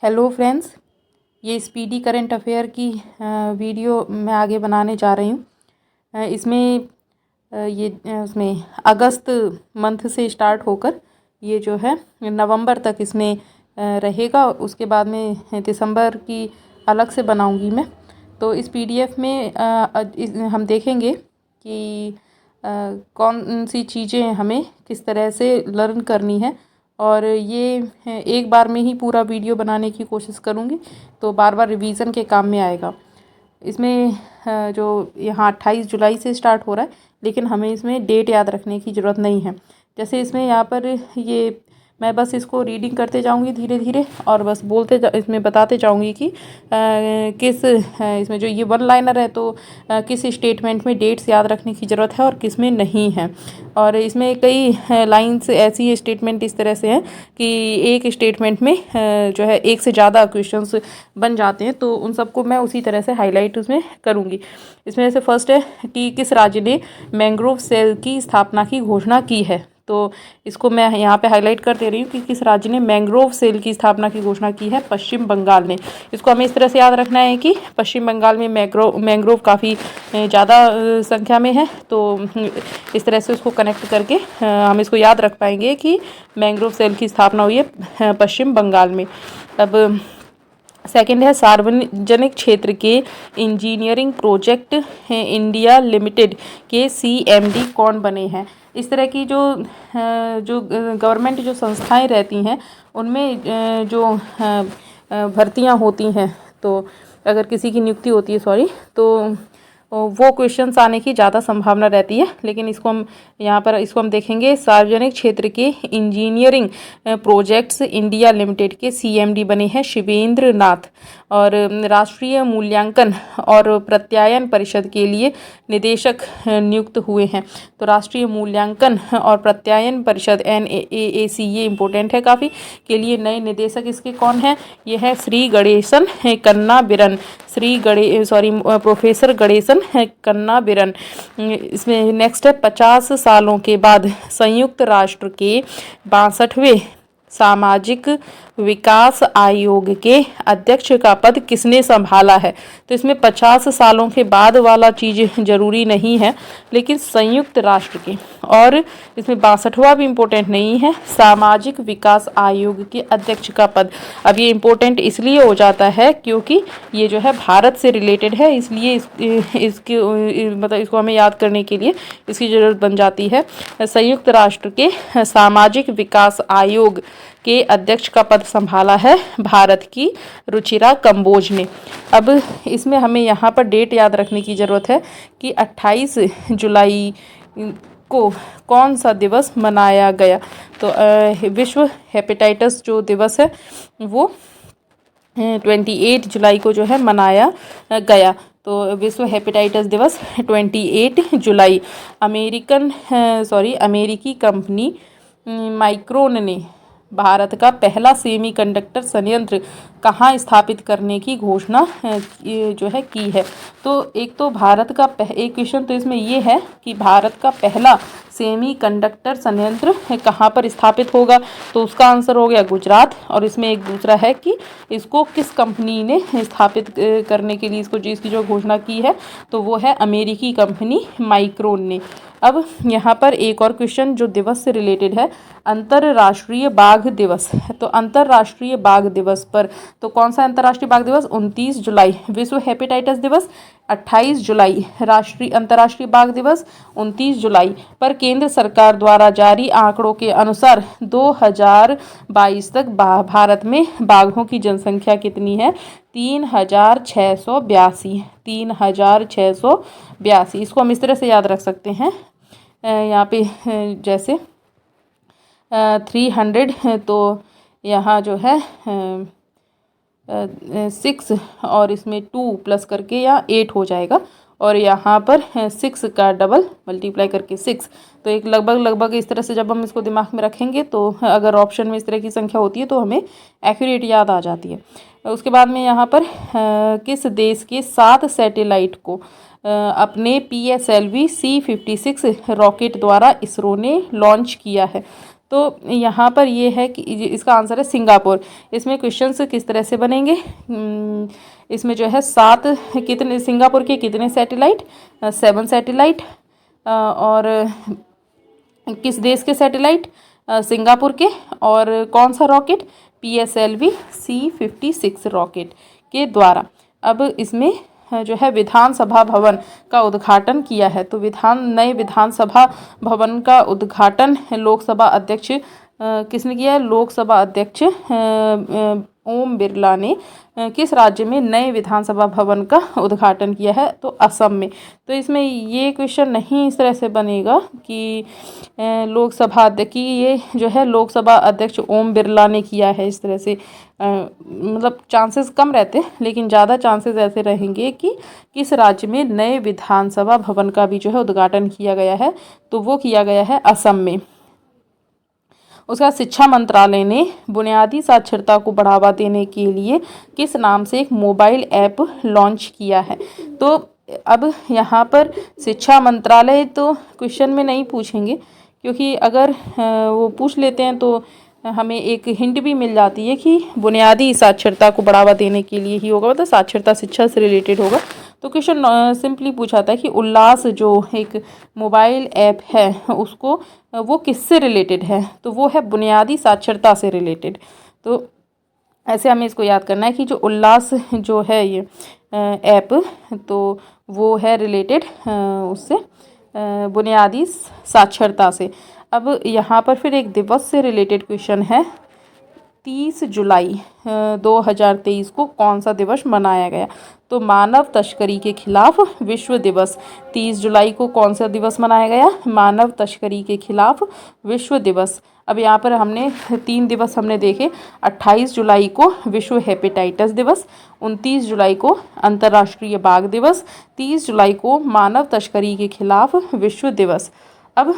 Hello friends, ये speedy current affair की video मैं आगे बनाने जा रही हूँ। इसमें उसमें अगस्त मंथ से स्टार्ट होकर ये जो है नवंबर तक इसमें रहेगा। उसके बाद में दिसंबर की अलग से बनाऊंगी मैं। तो इस पीडीएफ में हम देखेंगे कि कौन सी चीज़ें हमें किस तरह से लर्न करनी है, और ये एक बार में ही पूरा वीडियो बनाने की कोशिश करूँगी, तो बार बार रिवीजन के काम में आएगा। इसमें जो यहाँ 28 जुलाई से स्टार्ट हो रहा है, लेकिन हमें इसमें डेट याद रखने की ज़रूरत नहीं है। जैसे इसमें यहाँ पर ये मैं बस इसको रीडिंग करते जाऊँगी धीरे धीरे, और बस इसमें बताते जाऊँगी कि इसमें जो ये वन लाइनर है तो किस स्टेटमेंट में डेट्स याद रखने की ज़रूरत है और किस में नहीं है। और इसमें कई लाइन्स ऐसी स्टेटमेंट इस तरह से हैं कि एक स्टेटमेंट में जो है एक से ज़्यादा क्वेश्चंस बन जाते हैं, तो उन सबको मैं उसी तरह से हाईलाइट उसमें करूँगी। इसमें से फर्स्ट है कि किस राज्य ने मैंग्रोव सेल की स्थापना की घोषणा की है। तो इसको मैं यहाँ पे हाईलाइट कर दे रही हूँ कि किस राज्य ने मैंग्रोव सेल की स्थापना की घोषणा की है। पश्चिम बंगाल ने। इसको हमें इस तरह से याद रखना है कि पश्चिम बंगाल में मैंग्रोव काफ़ी ज़्यादा संख्या में है, तो इस तरह से उसको कनेक्ट करके हम इसको याद रख पाएंगे कि मैंग्रोव सेल की स्थापना हुई है पश्चिम बंगाल में। अब सेकंड है सार्वजनिक क्षेत्र के इंजीनियरिंग प्रोजेक्ट इंडिया लिमिटेड के सीएमडी कौन बने हैं। इस तरह की जो गवर्नमेंट जो संस्थाएं रहती हैं उनमें जो भर्तियां होती हैं, तो अगर किसी की नियुक्ति होती है तो वो क्वेश्चंस आने की ज़्यादा संभावना रहती है। लेकिन इसको हम देखेंगे सार्वजनिक क्षेत्र के इंजीनियरिंग प्रोजेक्ट्स इंडिया लिमिटेड के सीएमडी बने हैं शिवेंद्र नाथ, और राष्ट्रीय मूल्यांकन और प्रत्यायन परिषद के लिए निदेशक नियुक्त हुए हैं। तो राष्ट्रीय मूल्यांकन और प्रत्यायन परिषद NAAC, ये इम्पोर्टेंट है काफ़ी, के लिए नए निदेशक इसके कौन हैं। ये है श्री गणेशन कन्नाबिरन, प्रोफेसर गणेशन कन्नाबिरन। इसमें नेक्स्ट है 50 सालों के बाद संयुक्त राष्ट्र के 62वें सामाजिक विकास आयोग के अध्यक्ष का पद किसने संभाला है। तो इसमें 50 सालों के बाद वाला चीज़ जरूरी नहीं है, लेकिन संयुक्त राष्ट्र के, और इसमें 62वां भी इम्पोर्टेंट नहीं है, सामाजिक विकास आयोग के अध्यक्ष का पद। अब ये इम्पोर्टेंट इसलिए हो जाता है क्योंकि ये जो है भारत से रिलेटेड है, इसलिए इसको हमें याद करने के लिए इसकी ज़रूरत बन जाती है। संयुक्त राष्ट्र के सामाजिक विकास आयोग के अध्यक्ष का पद संभाला है भारत की रुचिरा कंबोज ने। अब इसमें हमें यहाँ पर डेट याद रखने की ज़रूरत है कि 28 जुलाई को कौन सा दिवस मनाया गया। तो विश्व हेपेटाइटिस जो दिवस है वो 28 जुलाई को जो है मनाया गया। तो विश्व हेपेटाइटिस दिवस 28 जुलाई। अमेरिकी कंपनी माइक्रोन ने भारत का पहला सेमीकंडक्टर संयंत्र कहाँ स्थापित करने की घोषणा जो है की है। तो एक तो भारत का एक क्वेश्चन तो इसमें ये है कि भारत का पहला सेमीकंडक्टर संयंत्र कहाँ पर स्थापित होगा, तो उसका आंसर हो गया गुजरात। और इसमें एक दूसरा है कि इसको किस कंपनी ने स्थापित करने के लिए इसकी जो घोषणा की है, तो वो है अमेरिकी कंपनी माइक्रोन ने। अब यहाँ पर एक और क्वेश्चन जो दिवस से रिलेटेड है, अंतर्राष्ट्रीय बाघ दिवस। तो अंतर्राष्ट्रीय बाघ दिवस पर, तो कौन सा अंतर्राष्ट्रीय बाघ दिवस, 29 जुलाई। विश्व हेपेटाइटिस दिवस 28 जुलाई। अंतर्राष्ट्रीय बाघ दिवस 29 जुलाई पर केंद्र सरकार द्वारा जारी आंकड़ों के अनुसार 2022 तक भारत में बाघों की जनसंख्या कितनी है, 3682। 3682। इसको हम इस तरह से याद रख सकते हैं, यहाँ पे जैसे 300, तो यहाँ जो है 6 और इसमें 2 प्लस करके या 8 हो जाएगा, और यहाँ पर 6 का डबल मल्टीप्लाई करके 6। तो एक लगभग इस तरह से जब हम इसको दिमाग में रखेंगे, तो अगर ऑप्शन में इस तरह की संख्या होती है तो हमें एक्यूरेट याद आ जाती है। उसके बाद में यहाँ पर किस देश के 7 सैटेलाइट को अपने PSLV C-56 रॉकेट द्वारा इसरो ने लॉन्च किया है। तो यहाँ पर ये है कि इसका आंसर है सिंगापुर। इसमें क्वेश्चंस किस तरह से बनेंगे, इसमें जो है 7 कितने सिंगापुर के कितने सैटेलाइट, 7 सैटेलाइट, और किस देश के सैटेलाइट, सिंगापुर के, और कौन सा रॉकेट, PSLV C56 रॉकेट के द्वारा। अब इसमें जो है विधानसभा भवन का उद्घाटन किया है। तो नए विधानसभा भवन का उद्घाटन लोकसभा अध्यक्ष किसने किया है, लोकसभा अध्यक्ष ओम बिरला ने किस राज्य में नए विधानसभा भवन का उद्घाटन किया है, तो असम में। तो इसमें ये क्वेश्चन नहीं इस तरह से बनेगा कि लोकसभा अध्यक्ष की, ये जो है लोकसभा अध्यक्ष ओम बिरला ने किया है, इस तरह से मतलब चांसेस कम रहते हैं, लेकिन ज़्यादा चांसेस ऐसे रहेंगे कि किस राज्य में नए विधानसभा भवन का भी जो है उद्घाटन किया गया है, तो वो किया गया है असम में। उसका शिक्षा मंत्रालय ने बुनियादी साक्षरता को बढ़ावा देने के लिए किस नाम से एक मोबाइल ऐप लॉन्च किया है। तो अब यहाँ पर शिक्षा मंत्रालय तो क्वेश्चन में नहीं पूछेंगे, क्योंकि अगर वो पूछ लेते हैं तो हमें एक हिंट भी मिल जाती है कि बुनियादी साक्षरता को बढ़ावा देने के लिए ही होगा, मतलब साक्षरता शिक्षा से रिलेटेड होगा। तो क्वेश्चन सिंपली पूछा था कि उल्लास जो एक मोबाइल ऐप है उसको वो किससे रिलेटेड है, तो वो है बुनियादी साक्षरता से रिलेटेड। तो ऐसे हमें इसको याद करना है कि जो उल्लास जो है ये ऐप, तो वो है रिलेटेड उससे बुनियादी साक्षरता से। अब यहाँ पर फिर एक दिवस से रिलेटेड क्वेश्चन है, 30 जुलाई 2023 को कौन सा दिवस मनाया गया। तो मानव तस्करी के खिलाफ विश्व दिवस, 30 जुलाई को कौन सा दिवस मनाया गया, मानव तस्करी के खिलाफ विश्व दिवस। अब यहाँ पर हमने 3 दिवस हमने देखे, 28 जुलाई को विश्व हेपेटाइटिस दिवस, 29 जुलाई को अंतर्राष्ट्रीय बाघ दिवस, 30 जुलाई को मानव तस्करी के खिलाफ विश्व दिवस। अब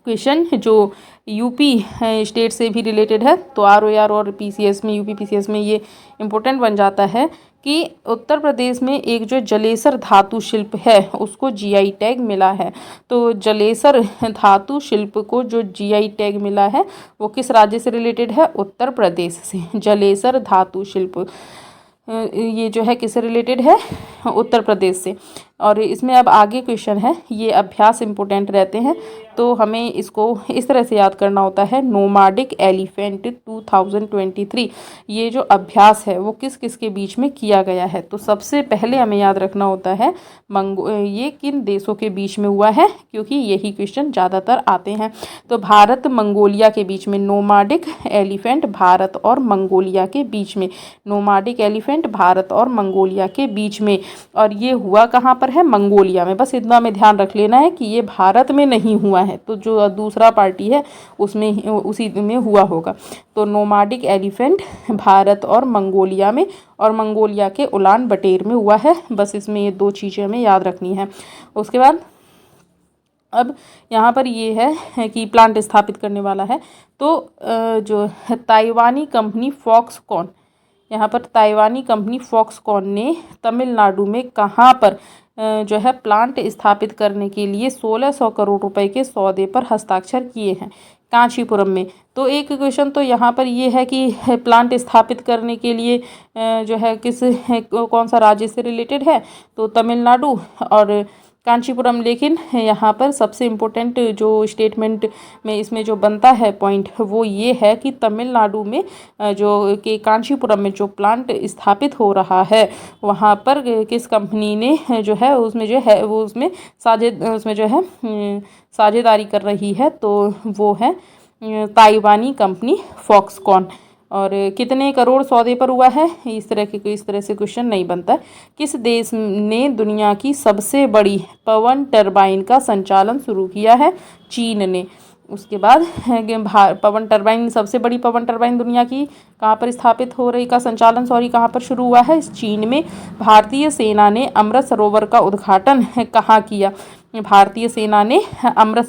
क्वेश्चन जो यूपी स्टेट से भी रिलेटेड है, तो ROR और PCS में, यूपी PCS में ये इम्पोर्टेंट बन जाता है कि उत्तर प्रदेश में एक जो जलेसर धातु शिल्प है उसको GI टैग मिला है। तो जलेसर धातु शिल्प को जो GI टैग मिला है वो किस राज्य से रिलेटेड है, उत्तर प्रदेश से। जलेसर धातु शिल्प ये जो है किससे रिलेटेड है, उत्तर प्रदेश से। और इसमें अब आगे क्वेश्चन है, ये अभ्यास इम्पोर्टेंट रहते हैं, तो हमें इसको इस तरह से याद करना होता है। नोमाडिक एलिफेंट 2023 ये जो अभ्यास है वो किस किस के बीच में किया गया है। तो सबसे पहले हमें याद रखना होता है ये किन देशों के बीच में हुआ है, क्योंकि यही क्वेश्चन ज़्यादातर आते हैं। तो भारत मंगोलिया के बीच में, नोमाडिक एलिफेंट भारत और मंगोलिया के बीच में, नोमाडिक एलिफेंट भारत और मंगोलिया के बीच में। और ये हुआ कहाँ पर है, मंगोलिया में। बस इतना में ध्यान रख लेना है कि ये भारत में नहीं हुआ है, तो जो दूसरा पार्टी है उसमें उसी में हुआ होगा। तो नोमाडिक एलिफेंट भारत और मंगोलिया में, और मंगोलिया के उलान बटेर में हुआ है। बस इसमें ये 2 चीज़ें हमें याद रखनी है। उसके बाद अब यहाँ पर ये है कि प्लांट स्थापित करने वाला है, तो जो ताइवानी कंपनी फॉक्सकॉन, यहाँ पर ताइवानी कंपनी फॉक्सकॉन ने तमिलनाडु में कहाँ पर जो है प्लांट स्थापित करने के लिए 1600 करोड़ रुपए के सौदे पर हस्ताक्षर किए हैं, कांचीपुरम में। तो एक क्वेश्चन तो यहाँ पर ये है कि प्लांट स्थापित करने के लिए जो है कौन सा राज्य से रिलेटेड है, तो तमिलनाडु और कांचीपुरम। लेकिन यहाँ पर सबसे इम्पोर्टेंट जो स्टेटमेंट में इसमें जो बनता है पॉइंट वो ये है कि तमिलनाडु में जो कि कांचीपुरम में जो प्लांट स्थापित हो रहा है वहाँ पर किस कंपनी ने जो है उसमें जो है वो उसमें साझेदारी कर रही है, तो वो है ताइवानी कंपनी फॉक्सकॉन। और कितने करोड़ सौदे पर हुआ है, इस तरह से क्वेश्चन नहीं बनता। किस देश ने दुनिया की सबसे बड़ी पवन टरबाइन का संचालन शुरू किया है, चीन ने। उसके बाद पवन टरबाइन, सबसे बड़ी पवन टरबाइन दुनिया की कहाँ पर स्थापित हो रही का संचालन कहाँ पर शुरू हुआ है, चीन में। भारतीय सेना ने अमृत सरोवर का उद्घाटन कहाँ किया, भारतीय सेना ने अमृत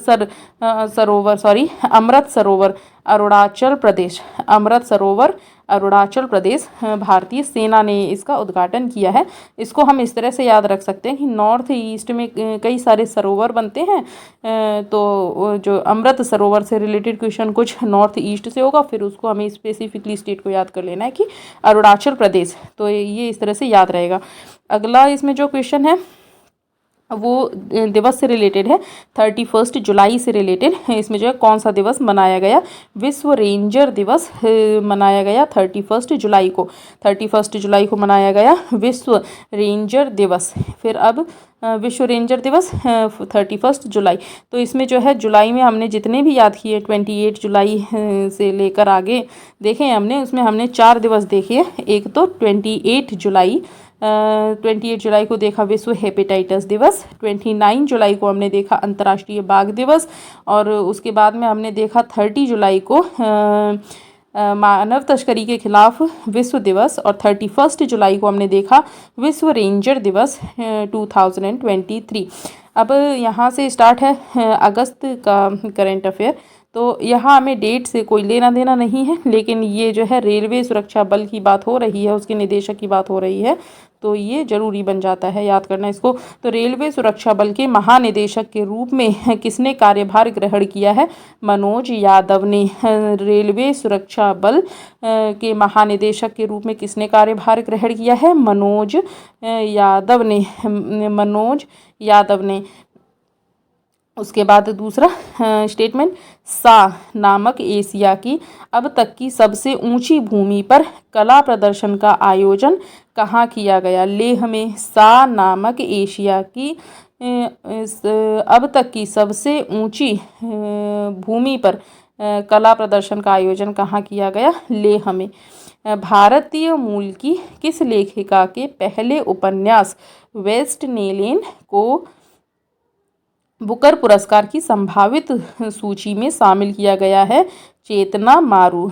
सरोवर अरुणाचल प्रदेश, अमृत सरोवर अरुणाचल प्रदेश भारतीय सेना ने इसका उद्घाटन किया है। इसको हम इस तरह से याद रख सकते हैं कि नॉर्थ ईस्ट में कई सारे सरोवर बनते हैं, तो जो अमृत सरोवर से रिलेटेड क्वेश्चन कुछ नॉर्थ ईस्ट से होगा, फिर उसको हमें स्पेसिफिकली स्टेट को याद कर लेना है कि अरुणाचल प्रदेश, तो ये इस तरह से याद रहेगा। अगला इसमें जो क्वेश्चन है वो दिवस से रिलेटेड है, 31 जुलाई से रिलेटेड है। इसमें जो है कौन सा दिवस मनाया गया, विश्व रेंजर दिवस मनाया गया 31 जुलाई को, 31 जुलाई को मनाया गया विश्व रेंजर दिवस। फिर अब विश्व रेंजर दिवस 31 जुलाई, तो इसमें जो है जुलाई में हमने जितने भी याद किए 28 जुलाई से लेकर आगे देखे हमने, उसमें हमने 4 दिवस देखे। एक तो 28 जुलाई 28 जुलाई को देखा विश्व हेपेटाइटिस दिवस, 29 जुलाई को हमने देखा अंतर्राष्ट्रीय बाघ दिवस, और उसके बाद में हमने देखा 30 जुलाई को मानव तस्करी के खिलाफ विश्व दिवस, और 31 जुलाई को हमने देखा विश्व रेंजर दिवस 2023। अब यहाँ से स्टार्ट है अगस्त का करंट अफेयर। तो यहाँ हमें डेट से कोई लेना देना नहीं है, लेकिन ये जो है रेलवे सुरक्षा बल की बात हो रही है, उसके निदेशक की बात हो रही है, तो ये जरूरी बन जाता है याद करना इसको। तो रेलवे सुरक्षा बल के महानिदेशक के रूप में किसने कार्यभार ग्रहण किया है, मनोज यादव ने। रेलवे सुरक्षा बल के महानिदेशक के रूप में किसने कार्यभार ग्रहण किया है, मनोज यादव ने, मनोज यादव ने। उसके बाद दूसरा स्टेटमेंट, सा नामक एशिया की अब तक की सबसे ऊंची भूमि पर कला प्रदर्शन का आयोजन कहाँ किया गया, लेह में। सा नामक एशिया की अब तक की सबसे ऊंची भूमि पर कला प्रदर्शन का आयोजन कहाँ किया गया, लेह में। भारतीय मूल की किस लेखिका के पहले उपन्यास वेस्ट नेलेन को बुकर पुरस्कार की संभावित सूची में शामिल किया गया है, चेतना मारू।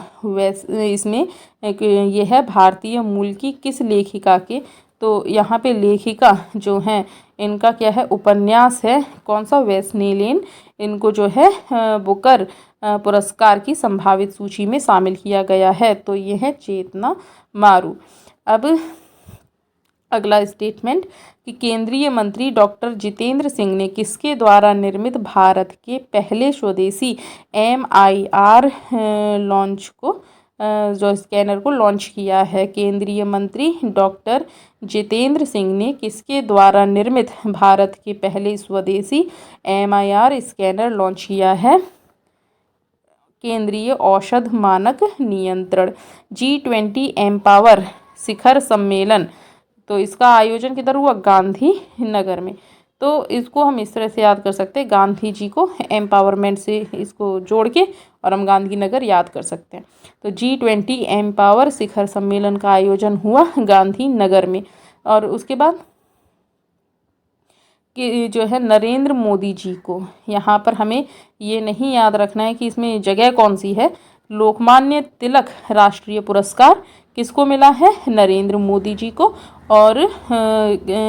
इसमें यह है भारतीय मूल की किस लेखिका के, तो यहाँ पे लेखिका जो हैं इनका क्या है, उपन्यास है कौन सा, वेस्ट नेलेन। इनको जो है बुकर पुरस्कार की संभावित सूची में शामिल किया गया है, तो ये है चेतना मारू। अब अगला स्टेटमेंट कि केंद्रीय मंत्री डॉक्टर जितेंद्र सिंह ने किसके द्वारा निर्मित भारत के पहले स्वदेशी MIR लॉन्च को जो स्कैनर को लॉन्च किया है। केंद्रीय मंत्री डॉक्टर जितेंद्र सिंह ने किसके द्वारा निर्मित भारत के पहले स्वदेशी MIR स्कैनर लॉन्च किया है, केंद्रीय औषध मानक नियंत्रण। G20 एम्पावर शिखर सम्मेलन, तो इसका आयोजन किधर हुआ, गांधी नगर में। तो इसको हम इस तरह से याद कर सकते हैं, गांधी जी को एम्पावरमेंट से इसको जोड़ के और हम गांधीनगर याद कर सकते हैं। तो G20 एम्पावर शिखर सम्मेलन का आयोजन हुआ गांधी नगर में। और उसके बाद कि जो है नरेंद्र मोदी जी को, यहाँ पर हमें ये नहीं याद रखना है कि इसमें जगह कौन सी है, लोकमान्य तिलक राष्ट्रीय पुरस्कार किसको मिला है, नरेंद्र मोदी जी को। और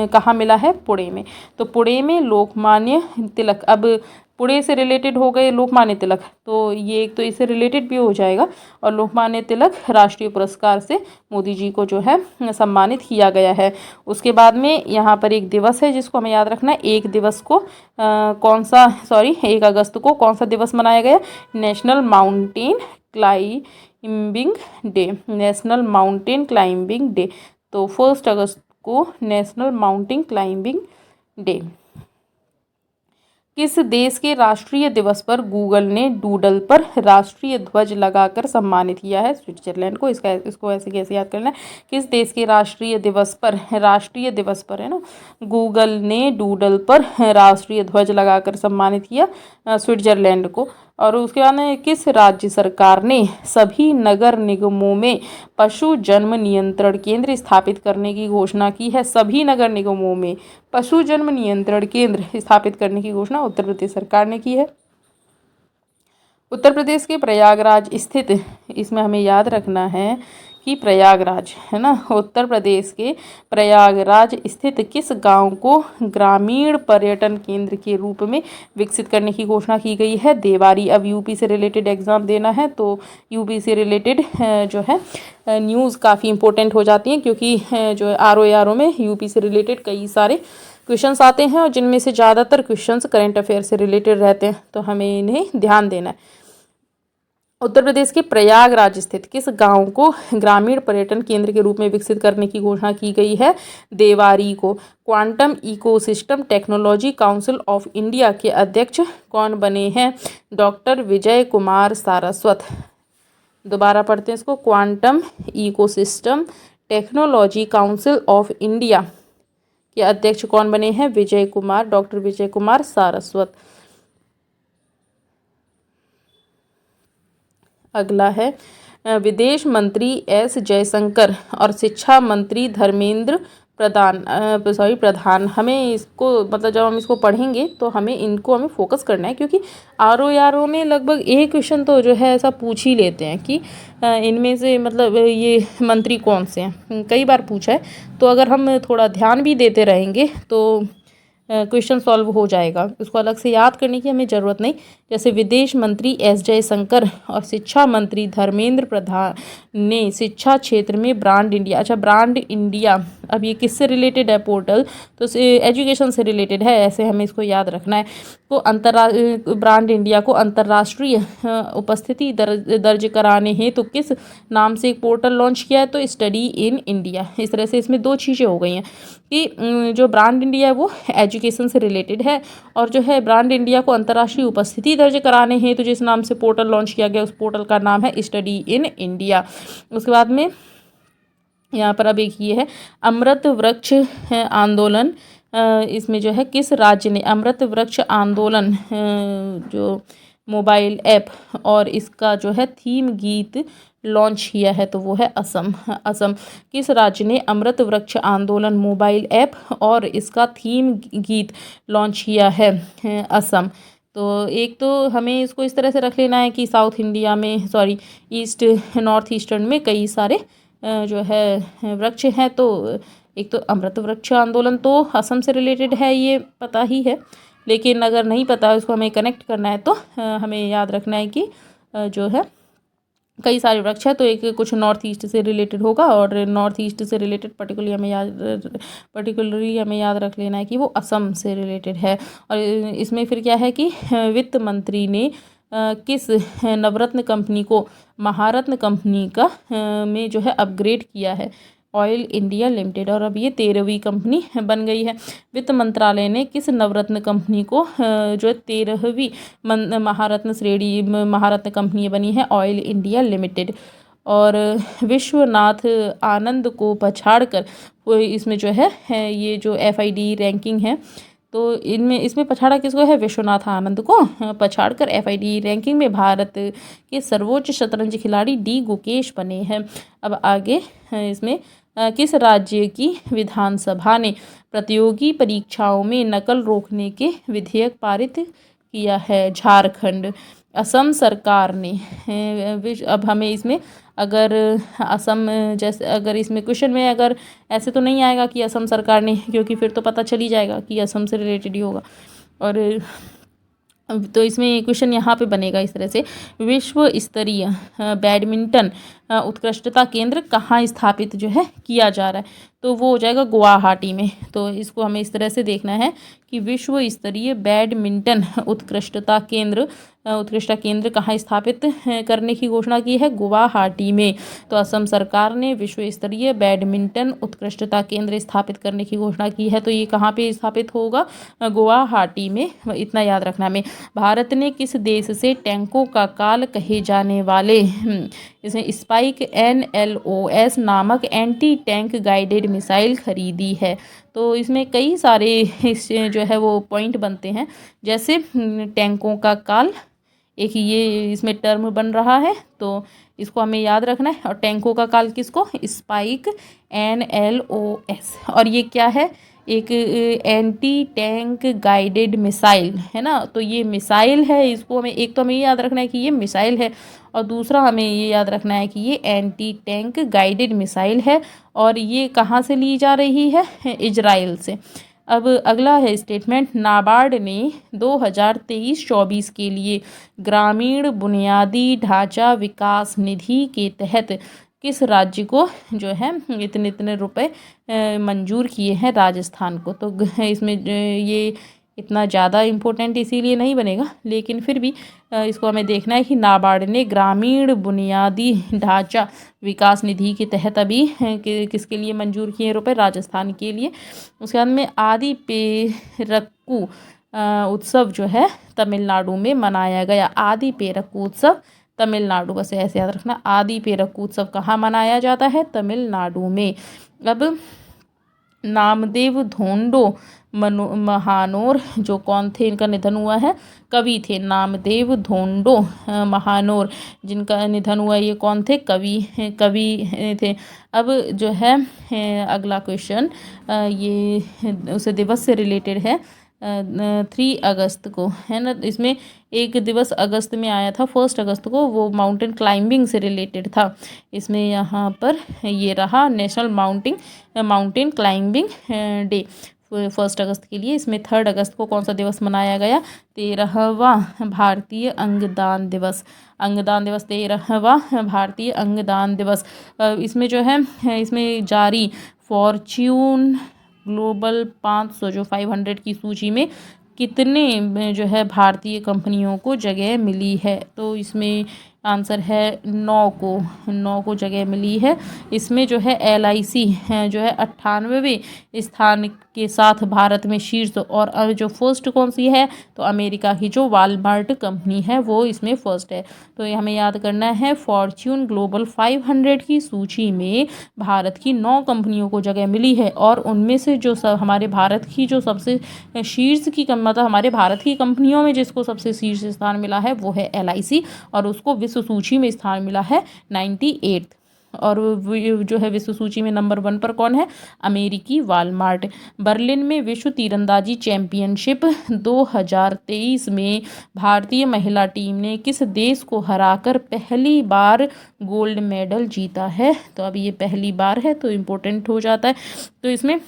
कहाँ मिला है, पुणे में। तो पुणे में लोकमान्य तिलक, अब पुणे से रिलेटेड हो गए लोकमान्य तिलक, तो ये एक तो इससे रिलेटेड भी हो जाएगा। और लोकमान्य तिलक राष्ट्रीय पुरस्कार से मोदी जी को जो है सम्मानित किया गया है। उसके बाद में यहाँ पर एक दिवस है जिसको हमें याद रखना है। एक दिवस को 1 अगस्त को कौन सा दिवस मनाया गया, national mountain climbing day, national mountain climbing day. तो 1 अगस्त को नेशनल माउंटेन क्लाइंबिंग डे। किस देश के राष्ट्रीय दिवस पर गूगल ने डूडल पर राष्ट्रीय ध्वज लगाकर सम्मानित किया है, स्विट्जरलैंड को। इसको ऐसे कैसे याद करना है, किस देश के राष्ट्रीय दिवस पर है ना, गूगल ने डूडल पर राष्ट्रीय ध्वज लगाकर सम्मानित किया, स्विट्जरलैंड को। और उसके बाद में किस राज्य सरकार ने सभी नगर निगमों में पशु जन्म नियंत्रण केंद्र स्थापित करने की घोषणा की है, सभी नगर निगमों में पशु जन्म नियंत्रण केंद्र स्थापित करने की घोषणा उत्तर प्रदेश सरकार ने की है। उत्तर प्रदेश के प्रयागराज स्थित, इसमें हमें याद रखना है कि कि प्रयागराज है ना, उत्तर प्रदेश के प्रयागराज स्थित किस गांव को ग्रामीण पर्यटन केंद्र के रूप में विकसित करने की घोषणा की गई है? देवारी। अब यूपी से रिलेटेड एग्जाम देना है तो यूपी से रिलेटेड जो है न्यूज़ काफ़ी इंपॉर्टेंट हो जाती हैं, क्योंकि जो आर ओ में यूपी से रिलेटेड कई सारे क्वेश्चंस आते हैं और जिनमें से ज़्यादातर क्वेश्चंस करंट अफेयर से रिलेटेड रहते हैं, तो हमें इन्हें ध्यान देना है। उत्तर प्रदेश के प्रयागराज स्थित किस गांव को ग्रामीण पर्यटन केंद्र के रूप में विकसित करने की घोषणा की गई है? देवारी को। Quantum ecosystem technology council of India के अध्यक्ष कौन बने हैं? डॉक्टर विजय कुमार सारस्वत। दोबारा पढ़ते हैं इसको। Quantum ecosystem technology council of India के अध्यक्ष कौन बने हैं? विजय कुमार, डॉक्टर विजय कुमार सारस्वत। अगला है विदेश मंत्री एस जयशंकर और शिक्षा मंत्री धर्मेंद्र प्रधान। हमें इसको मतलब जब हम इसको पढ़ेंगे तो हमें फोकस करना है, क्योंकि आर ओ में लगभग एक क्वेश्चन तो जो है ऐसा पूछ ही लेते हैं कि इनमें से मतलब ये मंत्री कौन से हैं, कई बार पूछा है। तो अगर हम थोड़ा ध्यान भी देते रहेंगे तो क्वेश्चन सॉल्व हो जाएगा, उसको अलग से याद करने की हमें ज़रूरत नहीं। जैसे विदेश मंत्री एस जयशंकर और शिक्षा मंत्री धर्मेंद्र प्रधान ने शिक्षा क्षेत्र में ब्रांड इंडिया। अच्छा, ब्रांड इंडिया अब ये किससे रिलेटेड है पोर्टल? तो एजुकेशन से रिलेटेड है, ऐसे हमें इसको याद रखना है। तो ब्रांड इंडिया को अंतर्राष्ट्रीय उपस्थिति दर्ज कराने हेतु तो किस नाम से एक पोर्टल लॉन्च किया है? तो स्टडी इन इंडिया। इस तरह से इसमें दो चीज़ें हो गई हैं कि जो ब्रांड इंडिया है वो एजुकेशन से रिलेटेड है, और जो है ब्रांड इंडिया को अंतर्राष्ट्रीय उपस्थिति दर्ज कराने हेतु तो जिस नाम से पोर्टल लॉन्च किया गया उस पोर्टल का नाम है स्टडी इन इंडिया। उसके बाद में यहाँ पर अब एक ये है अमृत वृक्ष आंदोलन। इसमें जो है किस राज्य ने अमृत वृक्ष आंदोलन जो मोबाइल ऐप और इसका जो है थीम गीत लॉन्च किया है? तो वो है असम। असम। किस राज्य ने अमृत वृक्ष आंदोलन मोबाइल ऐप और इसका थीम गीत लॉन्च किया है? असम। तो एक तो हमें इसको इस तरह से रख लेना है कि साउथ इंडिया में नॉर्थ ईस्टर्न में कई सारे जो है वृक्ष हैं। तो एक तो अमृत वृक्ष आंदोलन तो असम से रिलेटेड है, ये पता ही है, लेकिन अगर नहीं पता उसको हमें कनेक्ट करना है तो हमें याद रखना है कि जो है कई सारे वृक्ष है, तो एक कुछ नॉर्थ ईस्ट से रिलेटेड होगा, और नॉर्थ ईस्ट से रिलेटेड पर्टिकुलरली हमें याद रख लेना है कि वो असम से रिलेटेड है। और इसमें फिर क्या है कि वित्त मंत्री ने किस नवरत्न कंपनी को महारत्न कंपनी का में जो है अपग्रेड किया है? Oil India limited. और अब ये 13वीं कंपनी बन गई है। वित्त मंत्रालय ने किस नवरत्न कंपनी को जो 13वीं महारत्न कंपनी बनी है? Oil India limited. और विश्वनाथ आनंद को पछाड़कर इसमें जो है ये जो FID रैंकिंग है, तो इसमें पछाड़ा किसको है? विश्वनाथ आनंद को पछाड़कर FID रैंकिंग में भारत के सर्वोच्च शतरंज खिलाड़ी D गुकेश बने हैं। अब आगे इसमें किस राज्य की विधानसभा ने प्रतियोगी परीक्षाओं में नकल रोकने के विधेयक पारित किया है? झारखंड। असम सरकार ने अब हमें इसमें अगर असम जैसे अगर इसमें क्वेश्चन में अगर ऐसे तो नहीं आएगा कि असम सरकार ने, क्योंकि फिर तो पता चल ही जाएगा कि असम से रिलेटेड ही होगा। और तो इसमें क्वेश्चन यहाँ पे बनेगा इस तरह से, विश्व स्तरीय बैडमिंटन उत्कृष्टता केंद्र कहाँ स्थापित जो है किया जा रहा है? तो वो हो जाएगा गुवाहाटी में। तो इसको हमें इस तरह से देखना है कि विश्व स्तरीय बैडमिंटन उत्कृष्टता केंद्र कहाँ स्थापित करने की घोषणा की है? गुवाहाटी में। तो असम सरकार ने विश्व स्तरीय बैडमिंटन उत्कृष्टता केंद्र स्थापित करने की घोषणा की है। तो ये कहाँ पे स्थापित होगा? गुवाहाटी में। इतना याद रखना हमें। भारत ने किस देश से टैंकों का काल कहे जाने वाले इसमें स्पाइक NLOS नामक एंटी टैंक गाइडेड मिसाइल खरीदी है? तो इसमें कई सारे जो है वो पॉइंट बनते हैं, जैसे टैंकों का काल एक ये इसमें टर्म बन रहा है, तो इसको हमें याद रखना है। और टैंकों का काल किसको? Spike NLOS। और ये क्या है? एक एंटी टैंक गाइडेड मिसाइल है ना, तो ये मिसाइल है, इसको हमें एक तो हमें ये याद रखना है कि ये मिसाइल है, और दूसरा हमें ये याद रखना है कि ये एंटी टैंक गाइडेड मिसाइल है, और ये कहाँ से ली जा रही है, इजराइल से। अब अगला है स्टेटमेंट, नाबार्ड ने 2023-24 के लिए ग्रामीण बुनियादी ढांचा विकास निधि के तहत किस राज्य को जो है इतने इतने रुपए मंजूर किए हैं, राजस्थान को। तो इसमें ये इतना ज़्यादा इम्पोर्टेंट इसीलिए नहीं बनेगा, लेकिन फिर भी इसको हमें देखना है कि नाबार्ड ने ग्रामीण बुनियादी ढांचा विकास निधि के तहत अभी किसके लिए मंजूर किए रुपए, राजस्थान के लिए। उसके बाद में आदि पेरक्कू उत्सव जो है तमिलनाडु में मनाया गया। आदि पेरक्कू उत्सव तमिलनाडु, बस ऐसे याद रखना, आदि पेरक्कू उत्सव कहाँ मनाया जाता है, तमिलनाडु में। अब नामदेव धोंडो महानोर जो कौन थे, इनका निधन हुआ है, कवि थे। नामदेव धोंडो महानोर जिनका निधन हुआ, ये कौन थे, कवि थे। अब जो है अगला क्वेश्चन ये उस दिवस से रिलेटेड है, 3 अगस्त को है ना। इसमें एक दिवस अगस्त में आया था, 1 अगस्त को, वो माउंटेन क्लाइंबिंग से रिलेटेड था। इसमें यहाँ पर ये रहा नेशनल माउंटेन क्लाइंबिंग डे 1 अगस्त के लिए। इसमें 3 अगस्त को कौन सा दिवस मनाया गया, 13वां भारतीय अंगदान दिवस। अंगदान दिवस 13वां भारतीय अंगदान दिवस। इसमें जो है इसमें जारी फॉर्च्यून ग्लोबल 500 जो 500 की सूची में कितने जो है भारतीय कंपनियों को जगह मिली है, तो इसमें आंसर है 9 को जगह मिली है। इसमें जो है LIC जो है 98वें स्थान के साथ भारत में शीर्ष, और जो फर्स्ट कौन सी है, तो अमेरिका की जो वालमार्ट कंपनी है वो इसमें फर्स्ट है। तो ये हमें याद करना है, फॉर्च्यून ग्लोबल 500 की सूची में भारत की 9 कंपनियों को जगह मिली है, और उनमें से जो हमारे भारत की जो सबसे शीर्ष की मतलब हमारे भारत की कंपनियों में जिसको सबसे शीर्ष स्थान मिला है वो है LIC, और उसको विश्व सूची में स्थान मिला है 98। और जो है विश्व सूची में नंबर 1 पर कौन है, अमेरिकी वालमार्ट। बर्लिन में विश्व तीरंदाजी चैंपियनशिप 2023 में भारतीय महिला टीम ने किस देश को हराकर पहली बार गोल्ड मेडल जीता है, तो अभी ये पहली बार है तो इम्पोर्टेंट हो जाता है। तो इसमें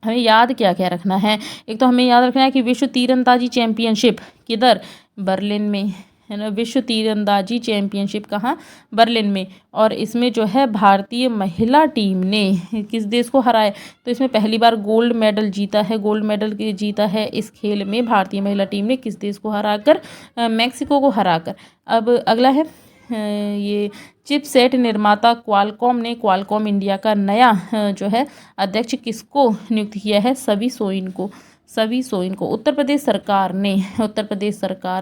हमें याद क्या क्या रखना है, एक तो हमें याद रखना है कि विश्व तीरंदाजी चैंपियनशिप किधर, बर्लिन में है ना। विश्व तीरंदाजी चैंपियनशिप कहाँ, बर्लिन में। और इसमें जो है भारतीय महिला टीम ने किस देश को हराया, तो इसमें पहली बार गोल्ड मेडल जीता है। गोल्ड मेडल जीता है इस खेल में भारतीय महिला टीम ने, किस देश को हराकर, मैक्सिको को हराकर। अब अगला है ये चिपसेट निर्माता क्वालकॉम ने क्वालकॉम इंडिया का नया जो है अध्यक्ष किसको नियुक्त किया है, सवी सोइन को। उत्तर प्रदेश सरकार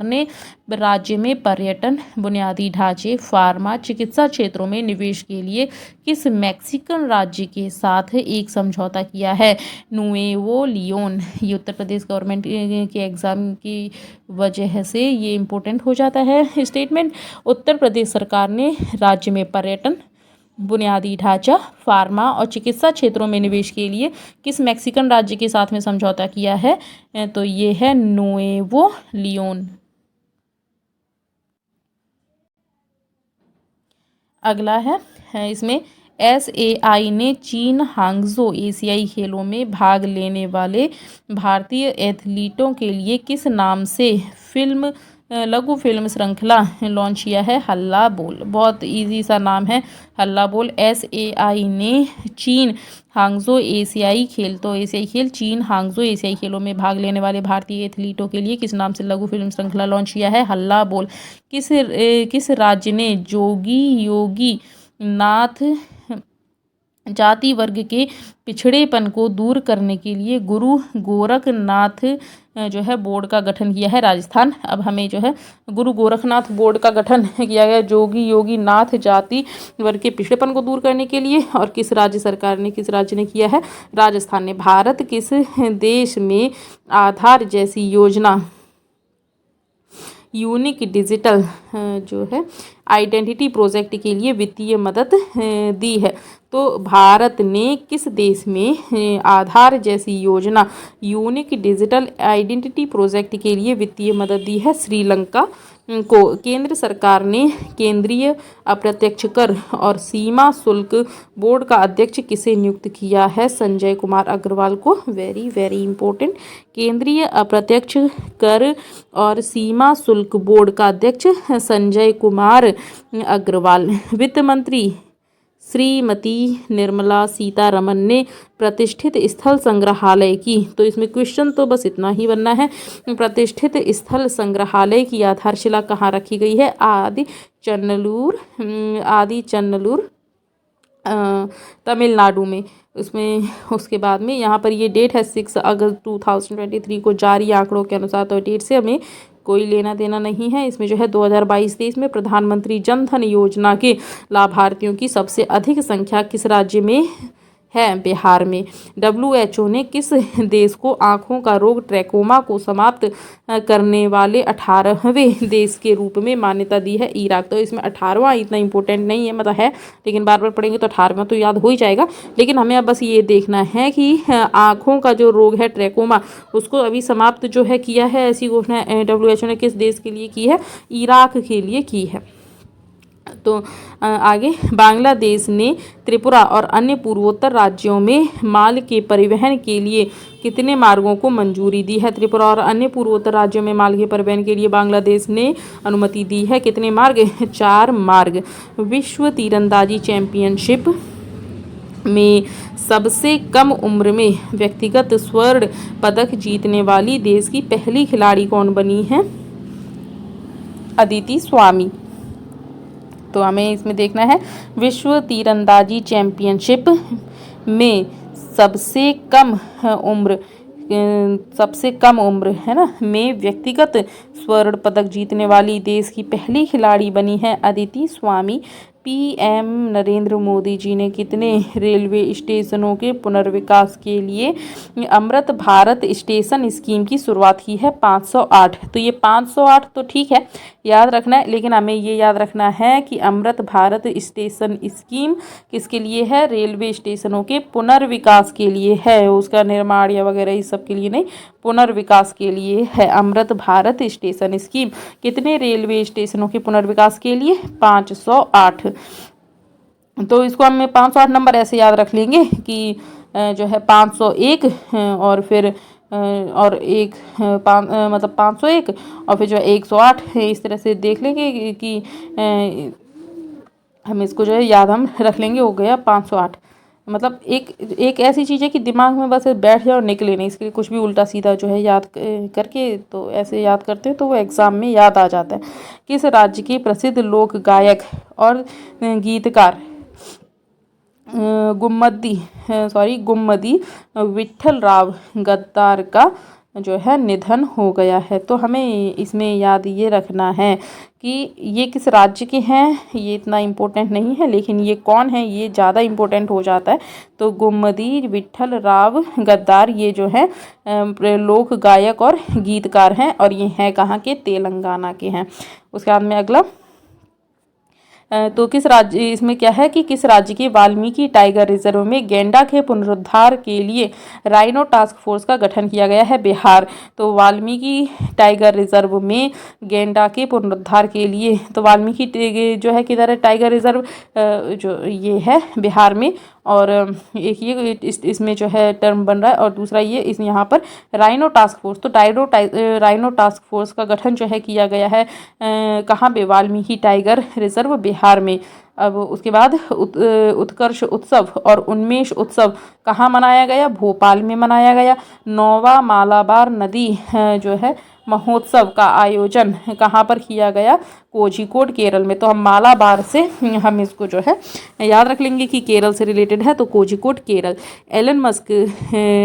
ने राज्य में पर्यटन, बुनियादी ढांचे, फार्मा, चिकित्सा क्षेत्रों में निवेश के लिए किस मैक्सिकन राज्य के साथ एक समझौता किया है, नुएवो लियोन। ये उत्तर प्रदेश गवर्नमेंट के एग्ज़ाम की वजह से ये इम्पोर्टेंट हो जाता है स्टेटमेंट। उत्तर प्रदेश सरकार ने राज्य में पर्यटन, बुनियादी ढांचा, फार्मा और चिकित्सा क्षेत्रों में निवेश के लिए किस मैक्सिकन राज्य के साथ में समझौता किया है, तो ये है नुएवो लियोन। अगला है इसमें SAI ने चीन हांगझो एशियाई खेलों में भाग लेने वाले भारतीय एथलीटों के लिए किस नाम से लघु फिल्म श्रृंखला लॉन्च किया है, हल्ला बोल। बहुत इजी सा नाम है, हल्ला बोल। SAI ने चीन हांगझो एशियाई खेल, तो एशियाई खेल चीन हांगझो एशियाई खेलों में भाग लेने वाले भारतीय एथलीटों के लिए किस नाम से लघु फिल्म श्रृंखला लॉन्च किया है, हल्ला बोल। किस राज्य ने जोगी योगी नाथ जाति वर्ग के पिछड़ेपन को दूर करने के लिए गुरु गोरखनाथ जो है बोर्ड का गठन किया है, राजस्थान। अब हमें जो है गुरु गोरखनाथ बोर्ड का गठन किया गया जोगी योगी नाथ जाति वर्ग के पिछड़ेपन को दूर करने के लिए, और किस राज्य ने किया है, राजस्थान ने। भारत किस देश में आधार जैसी योजना यूनिक डिजिटल जो है आइडेंटिटी प्रोजेक्ट के लिए वित्तीय मदद दी है, तो भारत ने किस देश में आधार जैसी योजना यूनिक डिजिटल आइडेंटिटी प्रोजेक्ट के लिए वित्तीय मदद दी है? श्रीलंका को। केंद्र सरकार ने केंद्रीय अप्रत्यक्ष कर और सीमा शुल्क बोर्ड का अध्यक्ष किसे नियुक्त किया है? संजय कुमार अग्रवाल को। Very very important. केंद्रीय अप्रत्यक्ष कर और सीमा शुल्क बोर्ड का अध्यक्ष संजय कुमार अग्रवाल। वित्त मंत्री श्रीमती निर्मला सीतारमन ने प्रतिष्ठित स्थल संग्रहालय की, तो इसमें क्वेश्चन तो बस इतना ही बनना है, प्रतिष्ठित स्थल संग्रहालय की आधारशिला कहाँ रखी गई है? आदि चन्नलूर तमिलनाडु में। उसमें उसके बाद में यहाँ पर ये डेट है 6 अगस्त 2023 को जारी आंकड़ों के अनुसार, तो डेट से हमें कोई लेना देना नहीं है। इसमें जो है 2022-23 में प्रधानमंत्री जन धन योजना के लाभार्थियों की सबसे अधिक संख्या किस राज्य में है? बिहार में। WHO ने किस देश को आँखों का रोग ट्रैकोमा को समाप्त करने वाले 18वें देश के रूप में मान्यता दी है? इराक। तो इसमें 18वां इतना इंपॉर्टेंट नहीं है, मतलब है, लेकिन बार बार पढ़ेंगे तो 18वां तो याद हो ही जाएगा। लेकिन हमें अब बस ये देखना है कि आँखों का जो रोग है ट्रैकोमा, उसको अभी समाप्त जो है किया है, ऐसी घोषणा WHO ने किस देश के लिए की है? इराक के लिए की है। तो आगे, बांग्लादेश ने त्रिपुरा और अन्य पूर्वोत्तर राज्यों में माल के परिवहन के लिए कितने मार्गों को मंजूरी दी है? त्रिपुरा और अन्य पूर्वोत्तर राज्यों में माल के परिवहन के लिए बांग्लादेश ने अनुमति दी है। कितने मार्ग? 4 मार्ग। विश्व तीरंदाजी चैंपियनशिप में सबसे कम उम्र में व्यक्तिगत स्वर्ण पदक जीतने वाली देश की पहली खिलाड़ी कौन बनी है? अदिति स्वामी। तो हमें इसमें देखना है विश्व तीरंदाजी चैंपियनशिप में सबसे कम उम्र है ना में व्यक्तिगत स्वर्ण पदक जीतने वाली देश की पहली खिलाड़ी बनी है अदिति स्वामी। PM नरेंद्र मोदी जी ने कितने रेलवे स्टेशनों के पुनर्विकास के लिए अमृत भारत स्टेशन स्कीम की शुरुआत की है? 508। तो ये 508 तो ठीक है, याद रखना है, लेकिन हमें ये याद रखना है कि अमृत भारत स्टेशन स्कीम किसके लिए है? रेलवे स्टेशनों के पुनर्विकास के लिए है, उसका निर्माण या वगैरह इस सब के लिए नहीं, पुनर्विकास के लिए है अमृत भारत स्टेशन स्कीम। कितने रेलवे स्टेशनों के पुनर्विकास के लिए? 508। तो इसको हम 508 नंबर ऐसे याद रख लेंगे कि जो है 501 और फिर और एक मतलब 501 और फिर जो है 108 है, इस तरह से देख लेंगे कि हम इसको जो है याद हम रख लेंगे। हो गया 508। मतलब एक ऐसी चीज़ है कि दिमाग में बस बैठ जाए और निकले नहीं, इसके लिए कुछ भी उल्टा सीधा जो है याद करके, तो ऐसे याद करते हैं तो वो एग्ज़ाम में याद आ जाता है। किस राज्य के प्रसिद्ध लोक गायक और गीतकार गुम्मदी विट्ठल राव गद्दार का जो है निधन हो गया है? तो हमें इसमें याद ये रखना है कि ये किस राज्य के हैं, ये इतना इम्पोर्टेंट नहीं है, लेकिन ये कौन है ये ज़्यादा इम्पोर्टेंट हो जाता है। तो गुम्मदी विट्ठल राव गद्दार ये जो है लोक गायक और गीतकार हैं, और ये हैं कहाँ के? तेलंगाना के हैं। उसके बाद में अगला, तो किस राज्य, इसमें क्या है कि किस राज्य के वाल्मीकि टाइगर रिजर्व में गैंडा के पुनरुद्धार के लिए राइनो टास्क फोर्स का गठन किया गया है? बिहार। तो वाल्मीकि टाइगर रिजर्व में गैंडा के पुनरुद्धार के लिए, तो वाल्मीकि जो है किधर है? टाइगर रिजर्व जो ये है बिहार में। और एक ये इसमें जो है टर्म बन रहा है, और दूसरा ये इस यहाँ पर राइनो टास्क फोर्स, तो राइनो टास्क फोर्स का गठन जो है किया गया है कहाँ पे? वाल्मीकि टाइगर रिजर्व बिहार में। अब उसके बाद उत्कर्ष उत्सव और उन्मेष उत्सव कहाँ मनाया गया? भोपाल में मनाया गया। 9वां मालाबार नदी जो है महोत्सव का आयोजन कहाँ पर किया गया? कोझिकोड केरल में। तो हम मालाबार से हम इसको जो है याद रख लेंगे कि केरल से रिलेटेड है, तो कोझिकोड केरल। एलन मस्क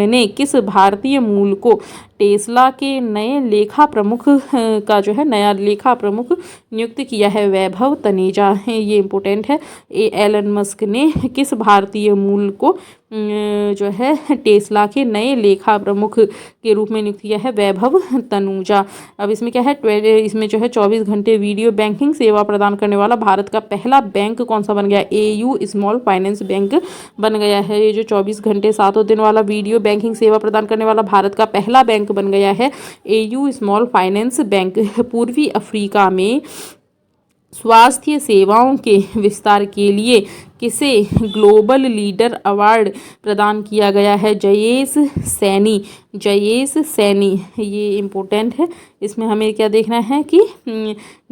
ने किस भारतीय मूल को टेस्ला के नए लेखा प्रमुख का जो है नया लेखा प्रमुख नियुक्त किया है? वैभव तनेजा। ये इम्पोर्टेंट है। एलन मस्क ने किस भारतीय मूल को जो है टेस्ला के नए लेखा प्रमुख के रूप में नियुक्त किया है? वैभव तनुजा। ऊर्जा। अब इसमें क्या है, इसमें जो है 24 घंटे वीडियो बैंकिंग सेवा प्रदान करने वाला भारत का पहला बैंक कौन सा बन गया, एयू स्मॉल फाइनेंस बैंक बन गया है। ये जो 24 घंटे 7 दिन वाला वीडियो बैंकिंग सेवा प्रदान करने वाला भारत का पहला बैंक बन गया है एयू स्मॉल फाइनेंस बैंक। पूर्वी अफ्रीका में स्वास्थ्य सेवाओं के विस्तार के लिए किसे ग्लोबल लीडर अवार्ड प्रदान किया गया है, जयेश सैनी। जयेश सैनी, ये इम्पोर्टेंट है, इसमें हमें क्या देखना है कि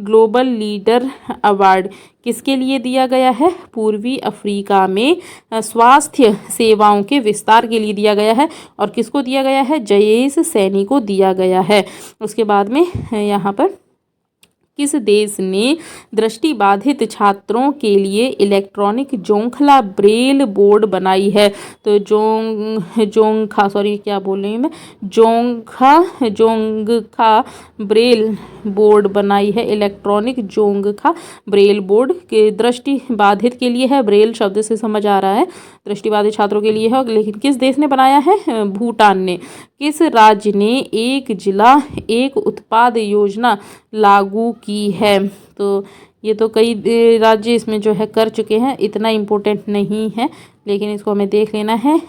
ग्लोबल लीडर अवार्ड किसके लिए दिया गया है, पूर्वी अफ्रीका में स्वास्थ्य सेवाओं के विस्तार के लिए दिया गया है। और किसको दिया गया है, जयेश सैनी को दिया गया है। उसके बाद में यहाँ पर किस देश ने दृष्टिबाधित छात्रों के लिए इलेक्ट्रॉनिक जोंखला ब्रेल बोर्ड बनाई है, तो जोंखा ब्रेल बोर्ड बनाई है, इलेक्ट्रॉनिक जोंखा ब्रेल बोर्ड के दृष्टिबाधित के लिए है। ब्रेल शब्द से समझ आ रहा है दृष्टिबाधित छात्रों के लिए है, लेकिन किस देश ने बनाया है, भूटान ने। किस राज्य ने एक जिला एक उत्पाद योजना लागू की है, तो ये तो कई राज्य इसमें जो है कर चुके हैं, इतना इम्पोर्टेंट नहीं है, लेकिन इसको हमें देख लेना है।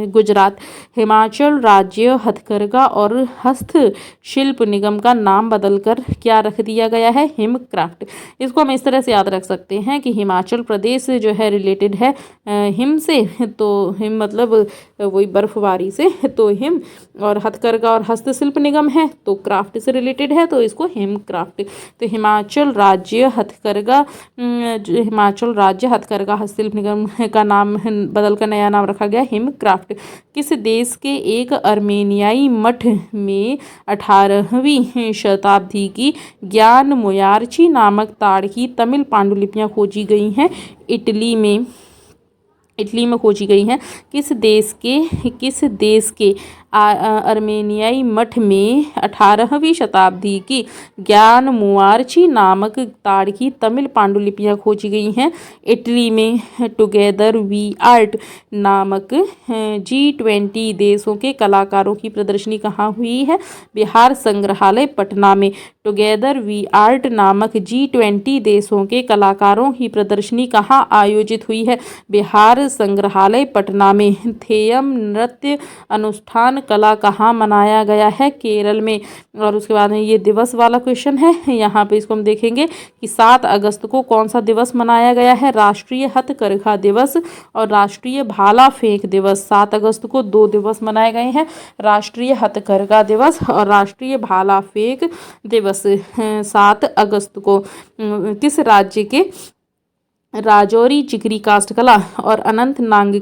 गुजरात। हिमाचल राज्य हथकरघा और हस्तशिल्प निगम का नाम बदलकर क्या रख दिया गया है, हिमक्राफ्ट। इसको हम इस तरह से याद रख सकते हैं कि हिमाचल प्रदेश जो है रिलेटेड है हिम से, तो हिम मतलब वही बर्फबारी से, तो हिम, और हथकरघा और हस्तशिल्प निगम है तो क्राफ्ट से रिलेटेड है, तो इसको हिमक्राफ्ट। तो हिमाचल राज्य हथकरघा हस्तशिल्प निगम का नाम बदलकर नया नाम रखा गया हिमक्राफ्ट। किस देश के एक अर्मेनियाई मठ में 18वीं शताब्दी की ज्ञान मोयार्ची नामक ताड़ की तमिल पांडुलिपियां खोजी गई हैं, इटली में खोजी गई हैं। किस देश के अर्मेनियाई मठ में 18वीं शताब्दी की ज्ञान मुआर्ची नामक ताड़ की तमिल पांडुलिपियां खोजी गई हैं, इटली में। टुगेदर वी आर्ट नामक G20 देशों के कलाकारों की प्रदर्शनी कहाँ हुई है, बिहार संग्रहालय पटना में। टुगेदर वी आर्ट नामक G20 देशों के कलाकारों की प्रदर्शनी कहाँ आयोजित हुई है, बिहार संग्रहालय पटना में। थेयम नृत्य अनुष्ठान कला कहाँ मनाया गया है, केरल में। और उसके बाद में ये दिवस वाला क्वेश्चन है, यहाँ पे इसको हम देखेंगे कि 7 अगस्त को कौन सा दिवस मनाया गया है, राष्ट्रीय हथकरघा दिवस और राष्ट्रीय भाला फेंक दिवस। 7 अगस्त को 2 दिवस मनाए गए हैं, राष्ट्रीय हथकरघा दिवस और राष्ट्रीय भाला फेंक दिवस 7 अगस्त को। किस राज्य के राजौरी चिकरी काष्ठ कला और अनंतनाग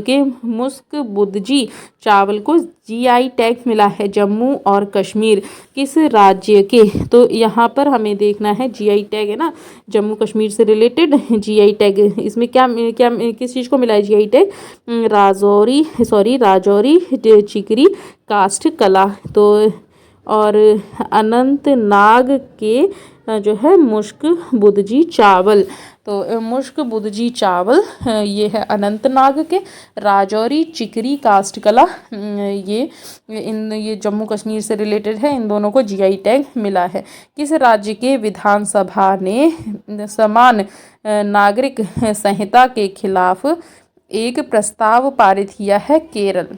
के मुस्क बुदजी चावल को GI टैग मिला है, जम्मू और कश्मीर। किस राज्य के, तो यहाँ पर हमें देखना है GI टैग है ना, जम्मू कश्मीर से रिलेटेड GI टैग। इसमें क्या किस चीज़ को मिला है GI टैग, राजौरी चिकरी काष्ठ कला। तो और अनंतनाग के जो है मुश्क बुदजी चावल, तो मुश्क बुदजी चावल ये है अनंतनाग के। राजौरी चिकरी काष्ठ कला ये जम्मू कश्मीर से रिलेटेड है, इन दोनों को GI टैग मिला है। किस राज्य के विधानसभा ने समान नागरिक संहिता के खिलाफ एक प्रस्ताव पारित किया है, केरल।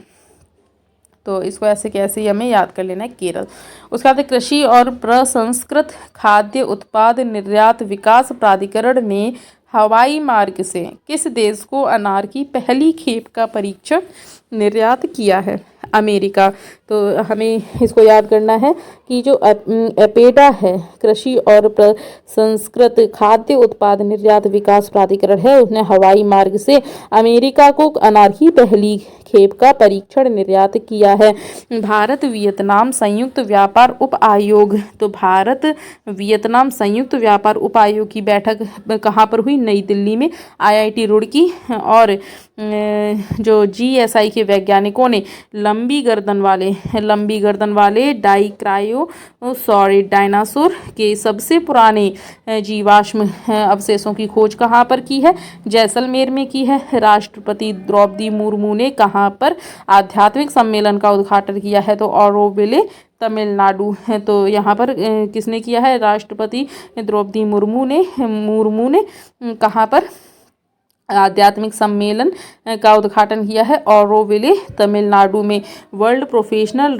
तो इसको ऐसे कैसे ही हमें याद कर लेना है, केरल। उसके बाद कृषि और प्रसंस्कृत खाद्य उत्पाद निर्यात विकास प्राधिकरण ने हवाई मार्ग से किस देश को अनार की पहली खेप का परीक्षण निर्यात किया है, अमेरिका। तो हमें इसको याद करना है कि जो एपेडा है, कृषि और प्रसंस्कृत खाद्य उत्पाद निर्यात विकास प्राधिकरण है, उसने हवाई मार्ग से अमेरिका को अनार की पहली खेप का परीक्षण निर्यात किया है। भारत वियतनाम संयुक्त व्यापार उप आयोग, तो भारत वियतनाम संयुक्त व्यापार उप आयोग की बैठक कहाँ पर हुई, नई दिल्ली में IIT रुड़की और जो GSI के वैज्ञानिकों ने लंबी गर्दन वाले डायनासोर के सबसे पुराने जीवाश्म अवशेषों की खोज कहाँ पर की है? जैसलमेर में की है। राष्ट्रपति द्रौपदी मुर्मू ने कहाँ पर आध्यात्मिक सम्मेलन का उद्घाटन किया है? तो ऑरोविले, तमिलनाडु है। तो यहाँ पर किसने किया है? राष्ट्रपति द्रौपदी मुर्मू ने कहाँ पर आध्यात्मिक सम्मेलन का उद्घाटन किया है? ऑरोविले, तमिलनाडु में। वर्ल्ड प्रोफेशनल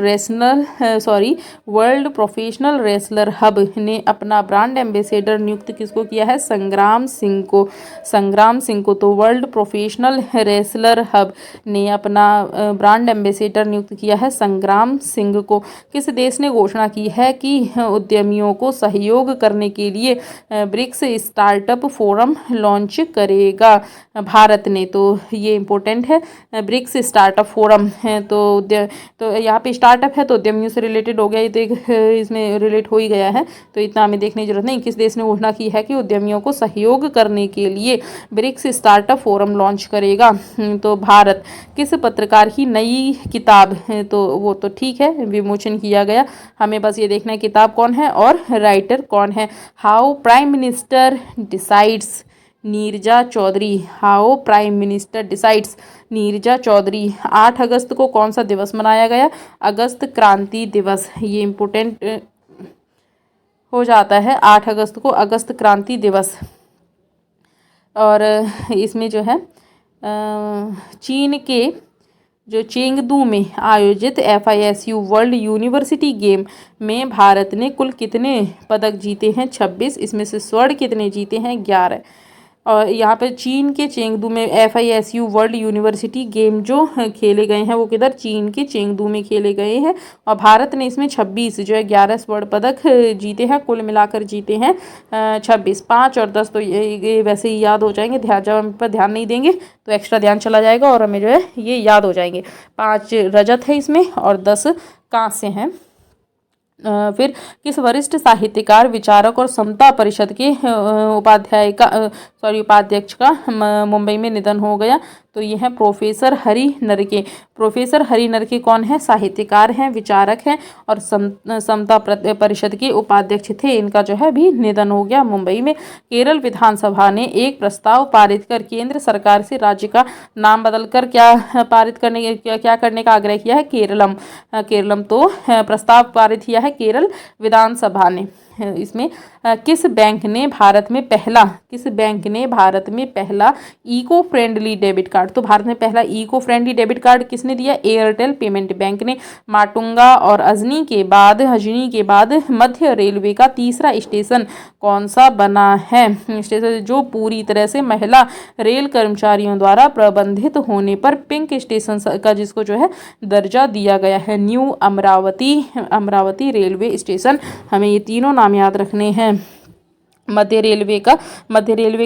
रेसलर हब ने अपना ब्रांड एम्बेसडर नियुक्त किसको किया है? संग्राम सिंह को। तो वर्ल्ड प्रोफेशनल रेसलर हब ने अपना ब्रांड एम्बेसडर नियुक्त किया है संग्राम सिंह को। किस देश ने घोषणा की है कि उद्यमियों को सहयोग करने के लिए ब्रिक्स स्टार्टअप फोरम लॉन्च करेगा? भारत ने। तो ये इम्पोर्टेंट है, ब्रिक्स स्टार्टअप फोरम है। तो यहाँ पे स्टार्टअप है तो उद्यमियों से रिलेटेड हो गया, ये तो इसमें रिलेट हो ही गया है, तो इतना हमें देखने की जरूरत नहीं। किस देश ने घोषणा की है कि उद्यमियों को सहयोग करने के लिए ब्रिक्स स्टार्टअप फोरम लॉन्च करेगा? तो भारत। किस पत्रकार की नई किताब है? तो वो तो ठीक है, विमोचन किया गया, हमें बस ये देखना है किताब कौन है और राइटर कौन है। How prime minister decides, Neerja Chaudhary. How prime minister decides, Neerja Chaudhary. 8 अगस्त को कौन सा दिवस मनाया गया? अगस्त क्रांति दिवस। ये इम्पोर्टेंट हो जाता है, 8 अगस्त को अगस्त क्रांति दिवस। और इसमें जो है चीन के जो चेंगदू में आयोजित FISU वर्ल्ड यूनिवर्सिटी गेम में भारत ने कुल कितने पदक जीते हैं? 26। इसमें से स्वर्ण कितने जीते हैं? 11। और यहाँ पे चीन के चेंगदू में FISU वर्ल्ड यूनिवर्सिटी गेम जो खेले गए हैं वो किधर? चीन के चेंगदू में खेले गए हैं। और भारत ने इसमें 26 जो है 11 स्वर्ण पदक जीते हैं, कुल मिलाकर जीते हैं 26। 5 और 10 तो ये वैसे ही याद हो जाएंगे, जब हम पर ध्यान नहीं देंगे तो एक्स्ट्रा ध्यान चला जाएगा और हमें जो है ये याद हो जाएंगे। 5 रजत है इसमें और 10 कांस्य हैं। फिर किस वरिष्ठ साहित्यकार, विचारक और समता परिषद के उपाध्यक्ष का मुंबई में निधन हो गया? तो ये है प्रोफेसर हरि नरके। प्रोफेसर हरि नरके कौन है? साहित्यकार हैं, विचारक हैं और समता परिषद के उपाध्यक्ष थे। इनका जो है भी निधन हो गया मुंबई में। केरल विधानसभा ने एक प्रस्ताव पारित कर केंद्र सरकार से राज्य का नाम बदलकर क्या करने का आग्रह किया है? केरलम। तो प्रस्ताव पारित किया है केरल विधानसभा ने। इसमें किस बैंक ने भारत में पहला इको फ्रेंडली डेबिट कार्ड? तो भारत में पहला इको फ्रेंडली डेबिट कार्ड किसने दिया? एयरटेल पेमेंट बैंक ने। माटुंगा और अजनी के बाद मध्य रेलवे का तीसरा स्टेशन कौन सा बना है? स्टेशन जो पूरी तरह से महिला रेल कर्मचारियों द्वारा प्रबंधित होने पर पिंक स्टेशन का जिसको जो है दर्जा दिया गया है, न्यू अमरावती रेलवे स्टेशन। हमें ये तीनों नाम याद रखने हैं। मध्य रेलवे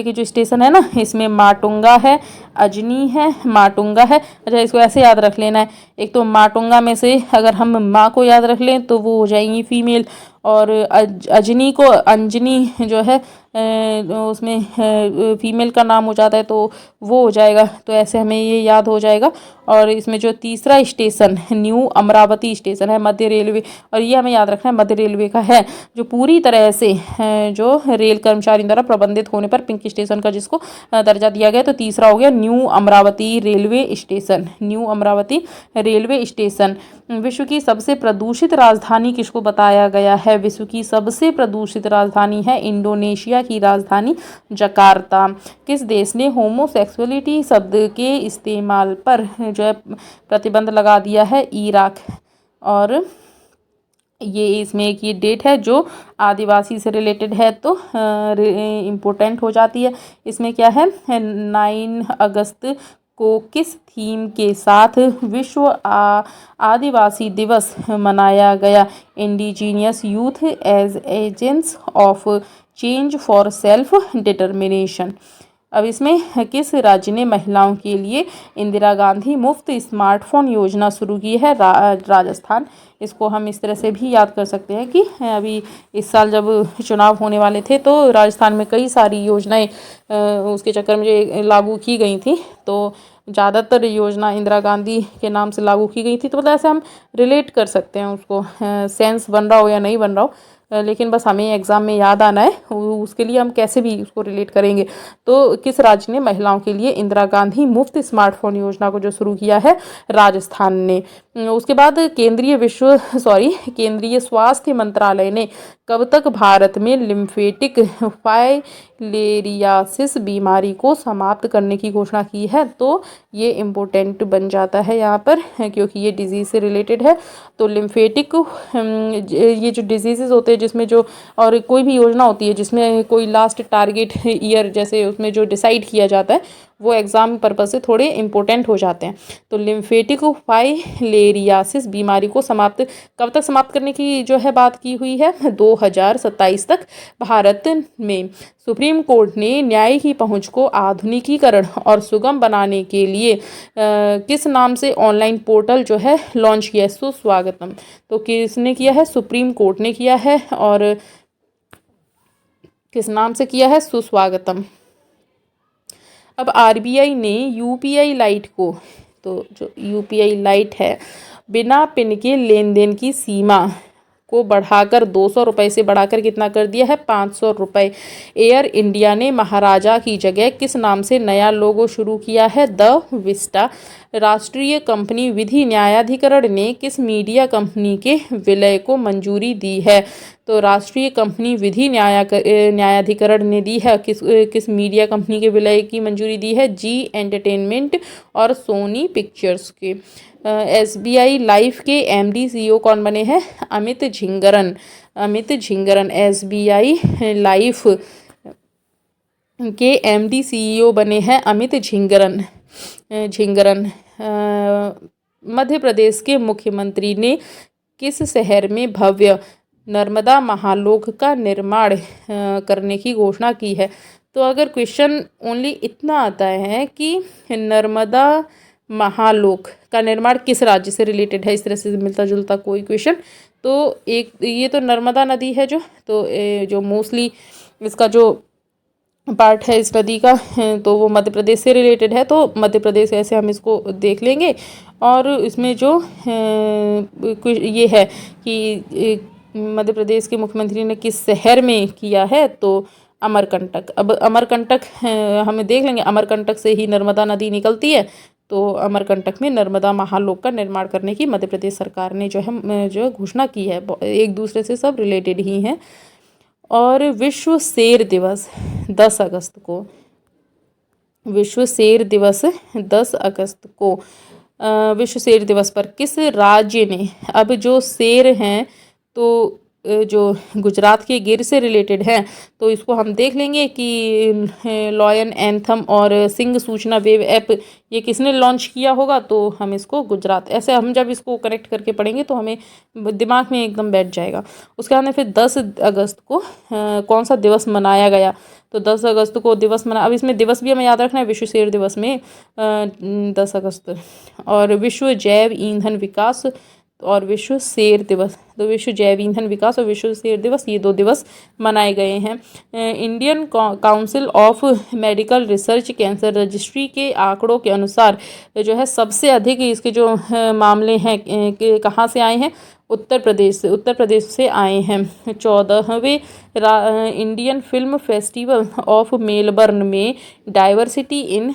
के जो स्टेशन है ना, इसमें माटुंगा है, अजनी है, माटुंगा है। अच्छा, इसको ऐसे याद रख लेना है। एक तो माटुंगा में से अगर हम माँ को याद रख लें तो वो हो जाएंगी फीमेल, और अजनी को अंजनी जो है उसमें फीमेल का नाम हो जाता है तो वो हो जाएगा। तो ऐसे हमें ये याद हो जाएगा। और इसमें जो तीसरा स्टेशन न्यू अमरावती स्टेशन है मध्य रेलवे, और ये हमें याद रखना है मध्य रेलवे का है जो पूरी तरह से जो रेल कर्मचारियों द्वारा प्रबंधित होने पर पिंक स्टेशन का जिसको दर्जा दिया गया। तो तीसरा हो गया न्यू अमरावती रेलवे स्टेशन। विश्व की सबसे प्रदूषित राजधानी किसको बताया गया है? विश्व की सबसे प्रदूषित राजधानी है इंडोनेशिया की राजधानी जकार्ता। किस देश ने होमोसेक्सुअलिटी शब्द के इस्तेमाल पर जो है प्रतिबंध लगा दिया है? इराक। और ये इसमें एक ये डेट है जो आदिवासी से रिलेटेड है तो इम्पोर्टेंट हो जाती है। इसमें क्या है? 9 अगस्त को किस थीम के साथ विश्व आदिवासी दिवस मनाया गया? Indigenous youth as agents of change for self determination. अब इसमें किस राज्य ने महिलाओं के लिए इंदिरा गांधी मुफ्त स्मार्टफोन योजना शुरू की है? राजस्थान। इसको हम इस तरह से भी याद कर सकते हैं कि अभी इस साल जब चुनाव होने वाले थे तो राजस्थान में कई सारी योजनाएं उसके चक्कर में जो लागू की गई थी, तो ज़्यादातर योजना इंदिरा गांधी के नाम से लागू की गई थी। तो मतलब ऐसे हम रिलेट कर सकते हैं उसको, सेंस बन रहा हो या नहीं बन रहा हो, लेकिन बस हमें एग्ज़ाम में याद आना है, उसके लिए हम कैसे भी उसको रिलेट करेंगे। तो किस राज्य ने महिलाओं के लिए इंदिरा गांधी मुफ्त स्मार्टफोन योजना को जो शुरू किया है? राजस्थान ने। उसके बाद केंद्रीय स्वास्थ्य मंत्रालय ने कब तक भारत में लिम्फेटिक फाइलेरियासिस बीमारी को समाप्त करने की घोषणा की है? तो ये इम्पोर्टेंट बन जाता है यहाँ पर, क्योंकि ये डिजीज़ से रिलेटेड है। तो लिम्फेटिक, ये जो डिजीज़ेस होते हैं जिसमें जो, और कोई भी योजना होती है जिसमें कोई लास्ट टारगेट ईयर जैसे उसमें जो डिसाइड किया जाता है, वो एग्ज़ाम पर्पज़ से थोड़े इंपॉर्टेंट हो जाते हैं। तो लिम्फेटिक फाइलेरियासिस बीमारी को कब तक समाप्त करने की जो है बात की हुई है? 2027 तक भारत में। सुप्रीम कोर्ट ने न्याय की पहुंच को आधुनिकीकरण और सुगम बनाने के लिए किस नाम से ऑनलाइन पोर्टल जो है लॉन्च किया है? सुस्वागतम। तो किसने किया है? सुप्रीम कोर्ट ने किया है। और किस नाम से किया है? सुस्वागतम। अब आरबीआई ने यूपीआई लाइट को, तो जो यूपीआई लाइट है, बिना पिन के लेन देन की सीमा को बढ़ाकर 200 रुपये से बढ़ाकर कितना कर दिया है? 500 रुपये। एयर इंडिया ने महाराजा की जगह किस नाम से नया लोगो शुरू किया है? The Vista. राष्ट्रीय कंपनी विधि न्यायाधिकरण ने किस मीडिया कंपनी के विलय को मंजूरी दी है? तो राष्ट्रीय कंपनी विधि न्यायाधिकरण ने दी है किस मीडिया कंपनी के विलय की मंजूरी दी है? जी एंटरटेनमेंट और सोनी पिक्चर्स के। एसबीआई लाइफ के एमडी सीईओ कौन बने हैं? अमित झिंगरन। अमित झिंगरन एसबीआई लाइफ के एमडी सीईओ बने हैं अमित झिंगरन। मध्य प्रदेश के मुख्यमंत्री ने किस शहर में भव्य नर्मदा महालोक का निर्माण करने की घोषणा की है? तो अगर क्वेश्चन ओनली इतना आता है कि नर्मदा महालोक का निर्माण किस राज्य से रिलेटेड है, इस तरह से मिलता जुलता कोई क्वेश्चन, तो एक ये तो नर्मदा नदी है जो मोस्टली इसका जो पार्ट है इस नदी का, तो वो मध्य प्रदेश से रिलेटेड है। तो मध्य प्रदेश ऐसे हम इसको देख लेंगे। और इसमें जो ये है कि मध्य प्रदेश के मुख्यमंत्री ने किस शहर में किया है? तो अमरकंटक। अब अमरकंटक हमें देख लेंगे, अमरकंटक से ही नर्मदा नदी निकलती है। तो अमरकंटक में नर्मदा महालोक का निर्माण करने की मध्य प्रदेश सरकार ने जो घोषणा की है। एक दूसरे से सब रिलेटेड ही हैं। और विश्व शेर दिवस 10 अगस्त को, विश्व शेर दिवस 10 अगस्त को विश्व शेर दिवस पर किस राज्य ने, अब जो शेर हैं तो जो गुजरात के गिर से रिलेटेड हैं, तो इसको हम देख लेंगे कि लॉयन एंथम और सिंह सूचना वेब ऐप ये किसने लॉन्च किया होगा? तो हम इसको गुजरात, ऐसे हम जब इसको कनेक्ट करके पढ़ेंगे तो हमें दिमाग में एकदम बैठ जाएगा। उसके बाद में फिर 10 अगस्त को कौन सा दिवस मनाया गया? तो 10 अगस्त को दिवस अब इसमें दिवस भी हमें याद रखना है। विश्व शेर दिवस में 10 अगस्त, और विश्व जैव ईंधन विकास और विश्व शेर दिवस, तो विश्व जैव ईंधन विकास और विश्व शेर दिवस ये 2 दिवस मनाए गए हैं। Indian council of medical research cancer registry के आंकड़ों के अनुसार जो है सबसे अधिक इसके जो मामले हैं कहाँ से आए हैं? उत्तर प्रदेश से आए हैं। 14वें Indian film festival of Melbourne में डाइवर्सिटी इन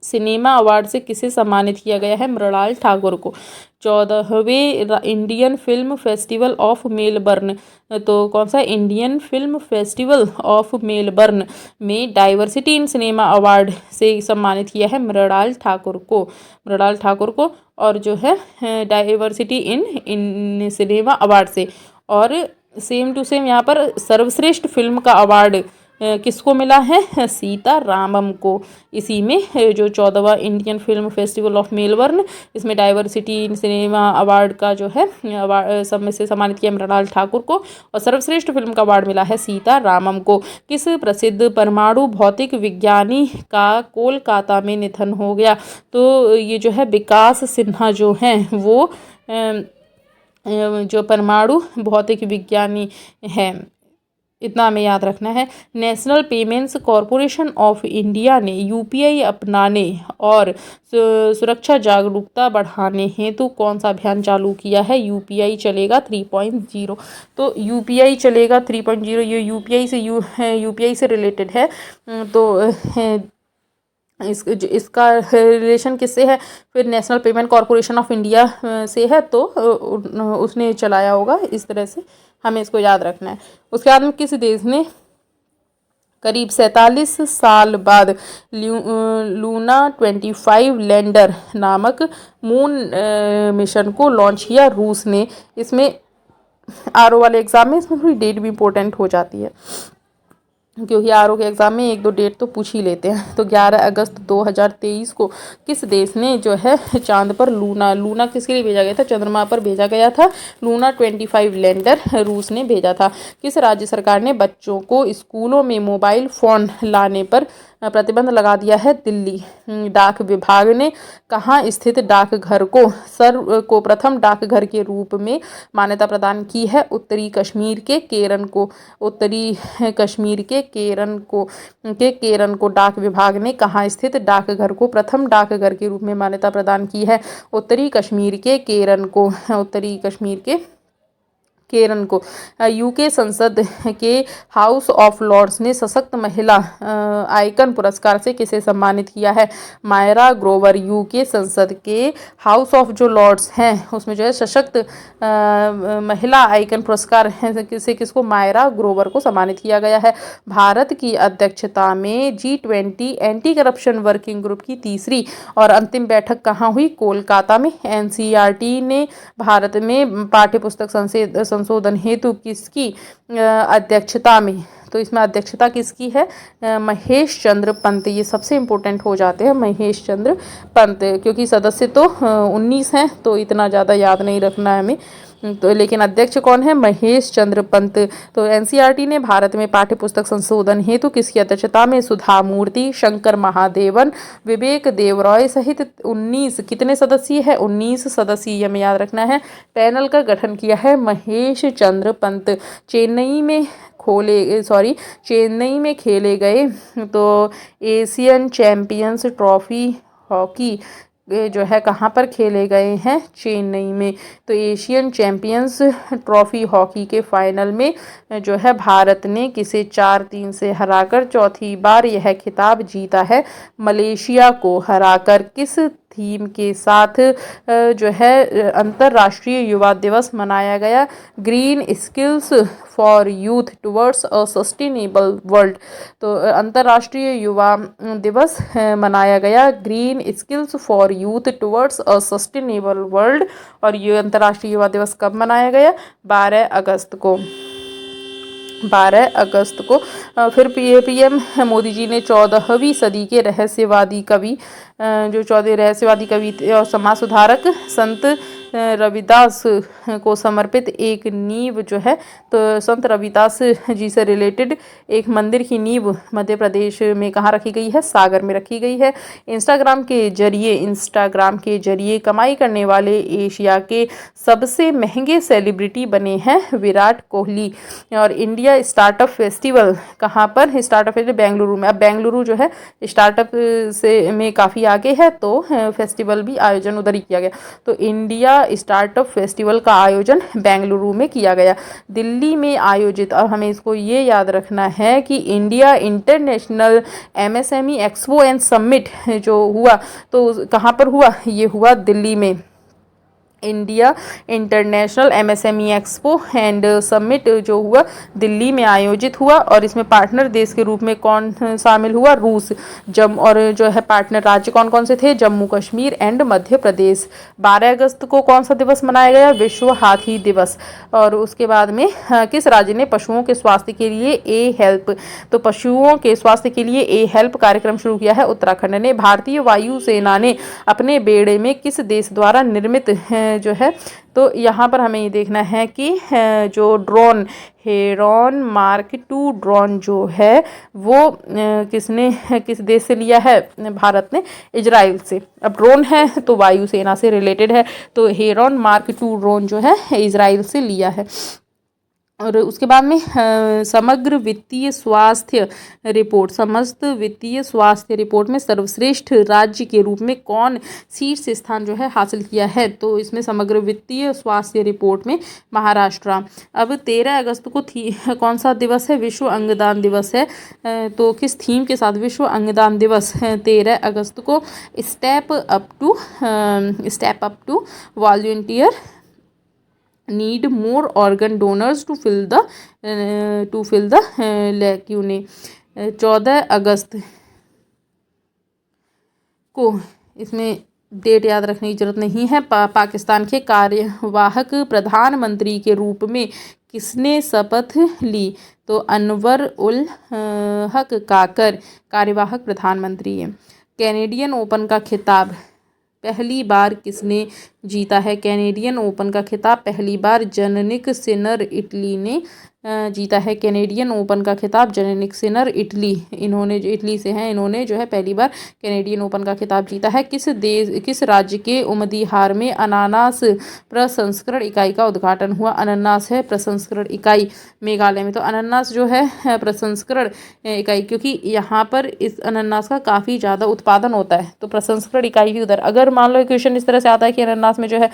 सिनेमा अवार्ड से किसे सम्मानित किया गया है? मृणाल ठाकुर को। 14वें Indian film festival of Melbourne, तो कौन सा? Indian film festival of Melbourne में डाइवर्सिटी इन सिनेमा अवार्ड से सम्मानित किया है मृणाल ठाकुर को। और जो है डाइवर्सिटी इन सिनेमा अवार्ड से, और सेम टू सेम यहाँ पर सर्वश्रेष्ठ फिल्म का अवार्ड किसको मिला है? सीता रामम को। इसी में जो 14वां Indian film festival of Melbourne, इसमें डाइवर्सिटी इन सिनेमा अवार्ड का जो है अवार्ड सब में से सम्मानित किया मृणाल ठाकुर को, और सर्वश्रेष्ठ फिल्म का अवार्ड मिला है सीता रामम को। किस प्रसिद्ध परमाणु भौतिक विज्ञानी का कोलकाता में निधन हो गया? तो ये जो है विकास सिन्हा जो हैं वो जो परमाणु भौतिक विज्ञानी हैं। इतना हमें याद रखना है। National payments corporation of India ने यूपीआई अपनाने और सुरक्षा जागरूकता बढ़ाने हेतु कौन सा अभियान चालू किया है? यूपीआई चलेगा 3.0। तो यूपीआई चलेगा 3.0, ये यूपीआई से रिलेटेड है। तो इसका रिलेशन किससे है? फिर national payment corporation of India से है, तो उसने चलाया होगा। इस तरह से हमें इसको याद रखना है। उसके बाद में किस देश ने करीब 47 साल बाद लूना 25 लैंडर नामक मून मिशन को लॉन्च किया? रूस ने। इसमें आरओ वाले एग्जाम में इसमें थोड़ी डेट भी इम्पोर्टेंट हो जाती है, क्योंकि आरओ के एग्ज़ाम में 1-2 डेट तो पूछ ही लेते हैं। तो 11 अगस्त 2023 को किस देश ने जो है चांद पर लूना किसके लिए भेजा गया था? चंद्रमा पर भेजा गया था। लूना 25 लैंडर रूस ने भेजा था। किस राज्य सरकार ने बच्चों को स्कूलों में मोबाइल फ़ोन लाने पर प्रतिबंध लगा दिया है? दिल्ली। डाक विभाग ने कहाँ स्थित डाकघर को प्रथम डाकघर के रूप में मान्यता प्रदान की है? उत्तरी कश्मीर के केरन को। केरन को डाक विभाग ने कहाँ स्थित डाकघर को प्रथम डाकघर के रूप में मान्यता प्रदान की है? उत्तरी कश्मीर के केरन को। यूके संसद के हाउस ऑफ लॉर्ड्स ने सशक्त महिला आइकन पुरस्कार से किसे सम्मानित किया है? मायरा ग्रोवर। यूके संसद के हाउस ऑफ जो लॉर्ड्स हैं उसमें जो है सशक्त महिला आइकन पुरस्कार है, किसको? मायरा ग्रोवर को सम्मानित किया गया है। भारत की अध्यक्षता में G20 anti corruption working group की तीसरी और अंतिम बैठक कहाँ हुई? कोलकाता में। एनसीईआरटी ने भारत में पाठ्यपुस्तक संशोधन हेतु किसकी अध्यक्षता में? तो इसमें अध्यक्षता किसकी है? महेश चंद्र पंत। ये सबसे इम्पोर्टेंट हो जाते हैं, महेश चंद्र पंत, क्योंकि सदस्य तो 19 हैं, तो इतना ज़्यादा याद नहीं रखना है हमें। तो लेकिन अध्यक्ष कौन है? महेश चंद्र पंत। तो एनसीईआरटी ने भारत में पाठ्यपुस्तक संशोधन हेतु किसकी अध्यक्षता में? सुधा मूर्ति, शंकर महादेवन, विवेक देवरॉय सहित 19 कितने सदस्यीय है? 19 सदस्यीय हमें याद रखना है। पैनल का गठन किया है महेश चंद्र पंत। चेन्नई में खेले गए तो एशियन चैंपियंस ट्रॉफी हॉकी जो है कहाँ पर खेले गए हैं? चेन्नई में। तो एशियन चैंपियंस ट्रॉफी हॉकी के फाइनल में जो है भारत ने किसे 4-3 से हराकर चौथी बार यह खिताब जीता है? मलेशिया को हराकर। किस थीम के साथ जो है अंतर्राष्ट्रीय युवा दिवस मनाया गया? Green skills for youth towards a sustainable world. तो अंतर्राष्ट्रीय युवा दिवस मनाया गया green skills for youth towards a sustainable world. और ये अंतर्राष्ट्रीय युवा दिवस कब मनाया गया? 12 अगस्त को। 12 अगस्त को। फिर पीएम मोदी जी ने 14वीं सदी के रहस्यवादी कवि जो 14 रहस्यवादी कवि और समाज सुधारक संत रविदास को समर्पित एक नींव जो है, तो संत रविदास जी से रिलेटेड एक मंदिर की नींव मध्य प्रदेश में कहाँ रखी गई है? सागर में रखी गई है। इंस्टाग्राम के जरिए कमाई करने वाले एशिया के सबसे महंगे सेलिब्रिटी बने हैं विराट कोहली। और इंडिया स्टार्टअप फेस्टिवल कहाँ पर? स्टार्टअप फेस्टिवल बेंगलुरु में। अब बेंगलुरु जो है स्टार्टअप से में काफ़ी आगे है, तो फेस्टिवल भी आयोजन उधर ही किया गया। तो इंडिया स्टार्टअप फेस्टिवल का आयोजन बेंगलुरु में किया गया। दिल्ली में आयोजित, अब हमें इसको ये याद रखना है कि India international MSME expo and summit जो हुआ, तो कहाँ पर हुआ? ये हुआ दिल्ली में। India international MSME expo and summit जो हुआ दिल्ली में आयोजित हुआ, और इसमें पार्टनर देश के रूप में कौन शामिल हुआ? रूस। और जो है पार्टनर राज्य कौन कौन से थे? जम्मू कश्मीर एंड मध्य प्रदेश। 12 अगस्त को कौन सा दिवस मनाया गया? विश्व हाथी दिवस। और उसके बाद में किस राज्य ने पशुओं के स्वास्थ्य के लिए ए हेल्प, तो पशुओं के स्वास्थ्य के लिए ए हेल्प कार्यक्रम शुरू किया है? उत्तराखंड ने। भारतीय वायुसेना ने अपने बेड़े में किस देश द्वारा निर्मित जो है, तो यहाँ पर हमें ये देखना है कि जो ड्रोन हेरॉन मार्क 2 ड्रोन जो है वो किसने किस देश से लिया है? भारत ने इजराइल से। अब ड्रोन है तो वायुसेना से रिलेटेड है, तो हेरॉन मार्क 2 ड्रोन जो है इजराइल से लिया है। और उसके बाद में समग्र वित्तीय स्वास्थ्य रिपोर्ट, समस्त वित्तीय स्वास्थ्य रिपोर्ट में सर्वश्रेष्ठ राज्य के रूप में कौन शीर्ष स्थान जो है हासिल किया है? तो इसमें समग्र वित्तीय स्वास्थ्य रिपोर्ट में महाराष्ट्र। अब 13 अगस्त को कौन सा दिवस है? विश्व अंगदान दिवस है। तो किस थीम के साथ विश्व अंगदान दिवस है 13 अगस्त को? Step up to volunteer need more organ donors to fill the lacunae. 14 अगस्त को, इसमें डेट याद रखने की जरूरत नहीं है। पाकिस्तान के कार्यवाहक प्रधानमंत्री के रूप में किसने शपथ ली? तो अनवर उल हक काकर कार्यवाहक प्रधानमंत्री है। कैनेडियन ओपन का खिताब पहली बार किसने जीता है? कैनेडियन ओपन का खिताब पहली बार जैनिक सिनर इटली ने जीता है। कैनेडियन ओपन का खिताब जैनिक सिनर इन्होंने जो इटली से हैं, इन्होंने जो है पहली बार कैनेडियन ओपन का खिताब जीता है। किस राज्य के उमदिहार में अनानास प्रसंस्करण इकाई का उद्घाटन हुआ? अनानास है प्रसंस्करण इकाई मेघालय में। तो अनानास जो है प्रसंस्करण इकाई, क्योंकि यहाँ पर इस अनानास का काफ़ी ज़्यादा उत्पादन होता है, तो प्रसंस्करण इकाई भी उधर। अगर मान लो क्वेश्चन इस तरह से आता है कि अनानास में जो है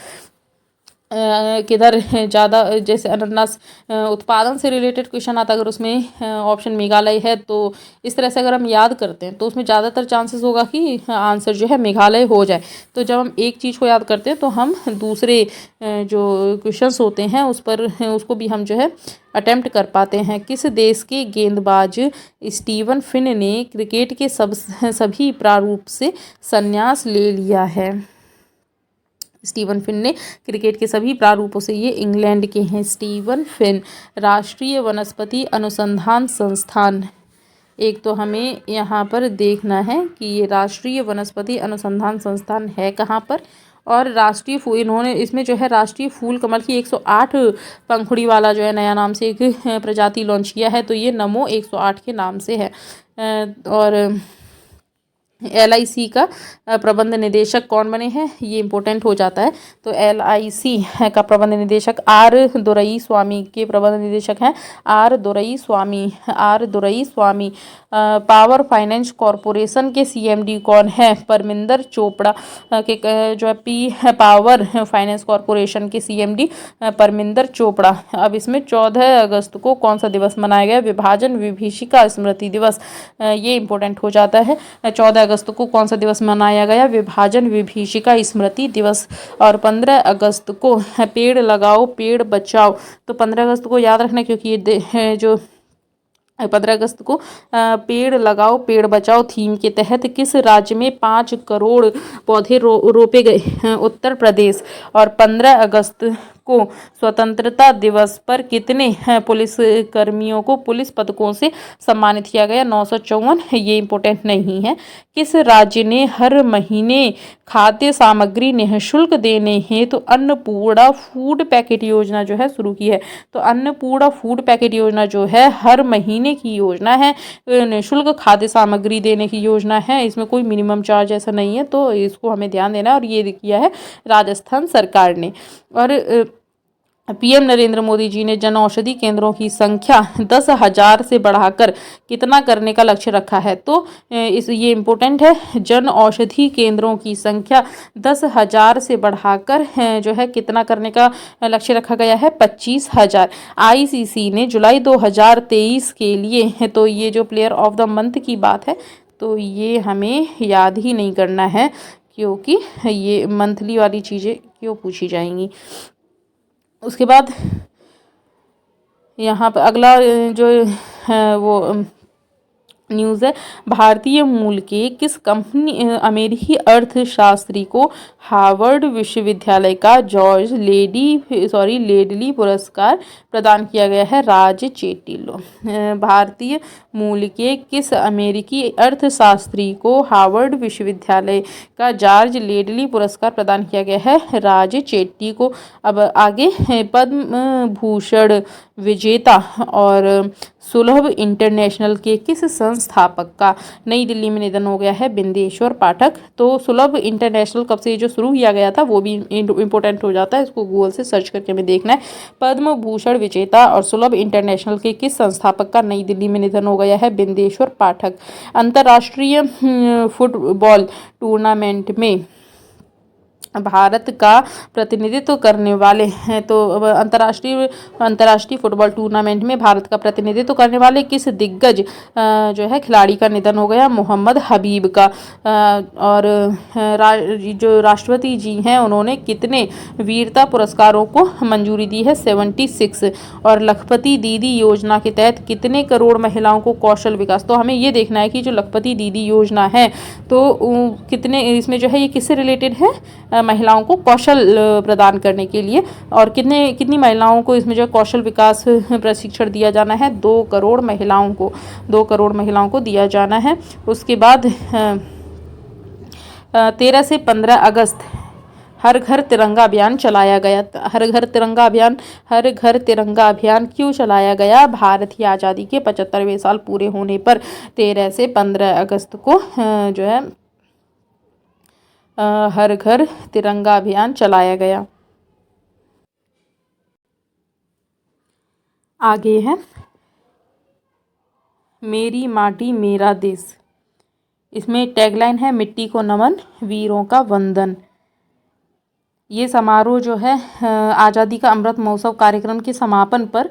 किधर ज़्यादा, जैसे अनानास उत्पादन से रिलेटेड क्वेश्चन आता है, अगर उसमें ऑप्शन मेघालय है, तो इस तरह से अगर हम याद करते हैं तो उसमें ज़्यादातर चांसेस होगा कि आंसर जो है मेघालय हो जाए। तो जब हम एक चीज़ को याद करते हैं तो हम दूसरे जो क्वेश्चंस होते हैं उसको भी हम जो है अटेम्प्ट कर पाते हैं। किस देश के गेंदबाज स्टीवन फिन ने क्रिकेट के सभी प्रारूप से संन्यास ले लिया है? स्टीवन फिन ने क्रिकेट के सभी प्रारूपों से, ये इंग्लैंड के हैं स्टीवन फिन। राष्ट्रीय वनस्पति अनुसंधान संस्थान, एक तो हमें यहाँ पर देखना है कि ये राष्ट्रीय वनस्पति अनुसंधान संस्थान है कहाँ पर। और राष्ट्रीय फूल, इन्होंने इसमें जो है राष्ट्रीय फूल कमल की 108 पंखुड़ी वाला जो है नया नाम से एक प्रजाति लॉन्च किया है, तो ये नमो 108 के नाम से है। और LIC का प्रबंध निदेशक कौन बने हैं? ये इम्पोर्टेंट हो जाता है। तो LIC का प्रबंध निदेशक R दुरई स्वामी के प्रबंध निदेशक हैं R दुरई स्वामी। पावर फाइनेंस कॉरपोरेशन के CMD कौन है? परमिंदर चोपड़ा के जो है पावर फाइनेंस कॉरपोरेशन के CMD परमिंदर चोपड़ा। अब इसमें 14 अगस्त को कौन सा दिवस मनाया गया? विभाजन विभीषिका स्मृति दिवस, ये इम्पोर्टेंट हो जाता है। 14 अगस्त को कौन सा दिवस मनाया गया? विभाजन विभीषिका स्मृति दिवस। और 15 अगस्त को पेड़ लगाओ पेड़ बचाओ, तो 15 अगस्त को याद रखना, क्योंकि ये जो 15 अगस्त को पेड़ लगाओ पेड़ बचाओ थीम के तहत किस राज्य में 5 करोड़ पौधे रोपे गए? उत्तर प्रदेश। और 15 अगस्त को स्वतंत्रता दिवस पर कितने पुलिस कर्मियों को पुलिस पदकों से सम्मानित किया गया? 954, ये इम्पोर्टेंट नहीं है। किस राज्य ने हर महीने खाद्य सामग्री निःशुल्क देने हेतु अन्नपूर्णा फूड पैकेट योजना जो है शुरू की है? तो अन्नपूर्णा फूड पैकेट योजना जो है हर महीने की योजना है, निःशुल्क खाद्य सामग्री देने की योजना है, इसमें कोई मिनिमम चार्ज ऐसा नहीं है, तो इसको हमें ध्यान देना है। और ये किया है राजस्थान सरकार ने। और PM नरेंद्र मोदी जी ने जन औषधि केंद्रों की संख्या 10,000 से बढ़ाकर कितना करने का लक्ष्य रखा है? तो ये इम्पोर्टेंट है, जन औषधि केंद्रों की संख्या 10,000 से बढ़ाकर जो है कितना करने का लक्ष्य रखा गया है? 25,000। ICC ने जुलाई 2023 के लिए, तो ये जो प्लेयर ऑफ द मंथ की बात है, तो ये हमें याद ही नहीं करना है, क्योंकि ये मंथली वाली चीज़ें की वो पूछी जाएंगी। उसके बाद यहाँ पर अगला जो है वो न्यूज़ है, भारतीय मूल के किस कंपनी अमेरिकी अर्थशास्त्री को हार्वर्ड विश्वविद्यालय का जॉर्ज लेडली पुरस्कार प्रदान किया गया है? राज चेटिलो। भारतीय मूल के किस अमेरिकी अर्थशास्त्री को हार्वर्ड विश्वविद्यालय का जॉर्ज लेडली पुरस्कार प्रदान किया गया है? राज चेट्टी को। अब आगे पद्म भूषण विजेता और सुलभ इंटरनेशनल के किस संस्थापक का नई दिल्ली में निधन हो गया है? बिंदेश्वर पाठक। तो सुलभ इंटरनेशनल कब से जो शुरू किया गया था वो भी इम्पोर्टेंट हो जाता है, इसको गूगल से सर्च करके हमें देखना है। पद्म भूषण विजेता और सुलभ इंटरनेशनल के किस संस्थापक का नई दिल्ली में निधन हो गया है? बिंदेश्वर पाठक। अंतर्राष्ट्रीय फुटबॉल टूर्नामेंट में भारत का प्रतिनिधित्व करने वाले हैं, तो अंतर्राष्ट्रीय फुटबॉल टूर्नामेंट में भारत का प्रतिनिधित्व करने वाले किस दिग्गज जो है खिलाड़ी का निधन हो गया? मोहम्मद हबीब का। और जो राष्ट्रपति जी हैं उन्होंने कितने वीरता पुरस्कारों को मंजूरी दी है? 76। और लखपति दीदी योजना के तहत कितने करोड़ महिलाओं को कौशल विकास, तो हमें ये देखना है कि जो लखपति दीदी योजना है तो कितने, इसमें जो है ये किससे रिलेटेड है? महिलाओं को कौशल प्रदान करने के लिए। और कितनी महिलाओं को इसमें जो कौशल विकास प्रशिक्षण दिया जाना है? 2 करोड़ महिलाओं को 2 करोड़ महिलाओं को दिया जाना है। उसके बाद 13 से 15 अगस्त हर घर तिरंगा अभियान चलाया गया। हर घर तिरंगा अभियान क्यों चलाया गया? भारत की आज़ादी के 75वें साल पूरे होने पर 13 से 15 अगस्त को जो है हर घर तिरंगा अभियान चलाया गया। आगे है मेरी माटी मेरा देश। इसमें टैगलाइन है मिट्टी को नमन, वीरों का वंदन। ये समारोह जो है आज़ादी का अमृत महोत्सव कार्यक्रम के समापन पर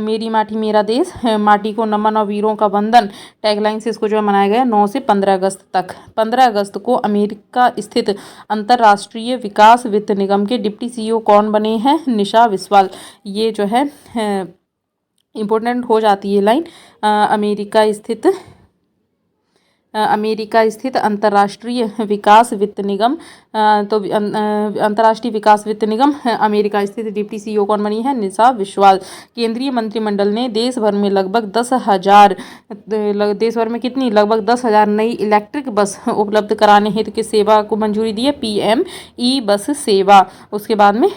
मेरी माटी मेरा देश, माटी को नमन और वीरों का वंदन टैगलाइन से इसको जो है मनाया गया 9 से 15 अगस्त तक। 15 अगस्त को अमेरिका स्थित अंतर्राष्ट्रीय विकास वित्त निगम के डिप्टी CEO कौन बने हैं? निशा विस्वाल। ये जो है इम्पोर्टेंट हो जाती है लाइन। अमेरिका स्थित अंतर्राष्ट्रीय विकास वित्त निगम, तो अंतर्राष्ट्रीय विकास वित्त निगम अमेरिका स्थित डिप्टी CEO कौन बनी है? निशा विस्वाल। केंद्रीय मंत्रिमंडल ने देश भर में लगभग 10,000 नई इलेक्ट्रिक बस उपलब्ध कराने हेतु किस सेवा को मंजूरी दी है? PM ई बस सेवा। उसके बाद में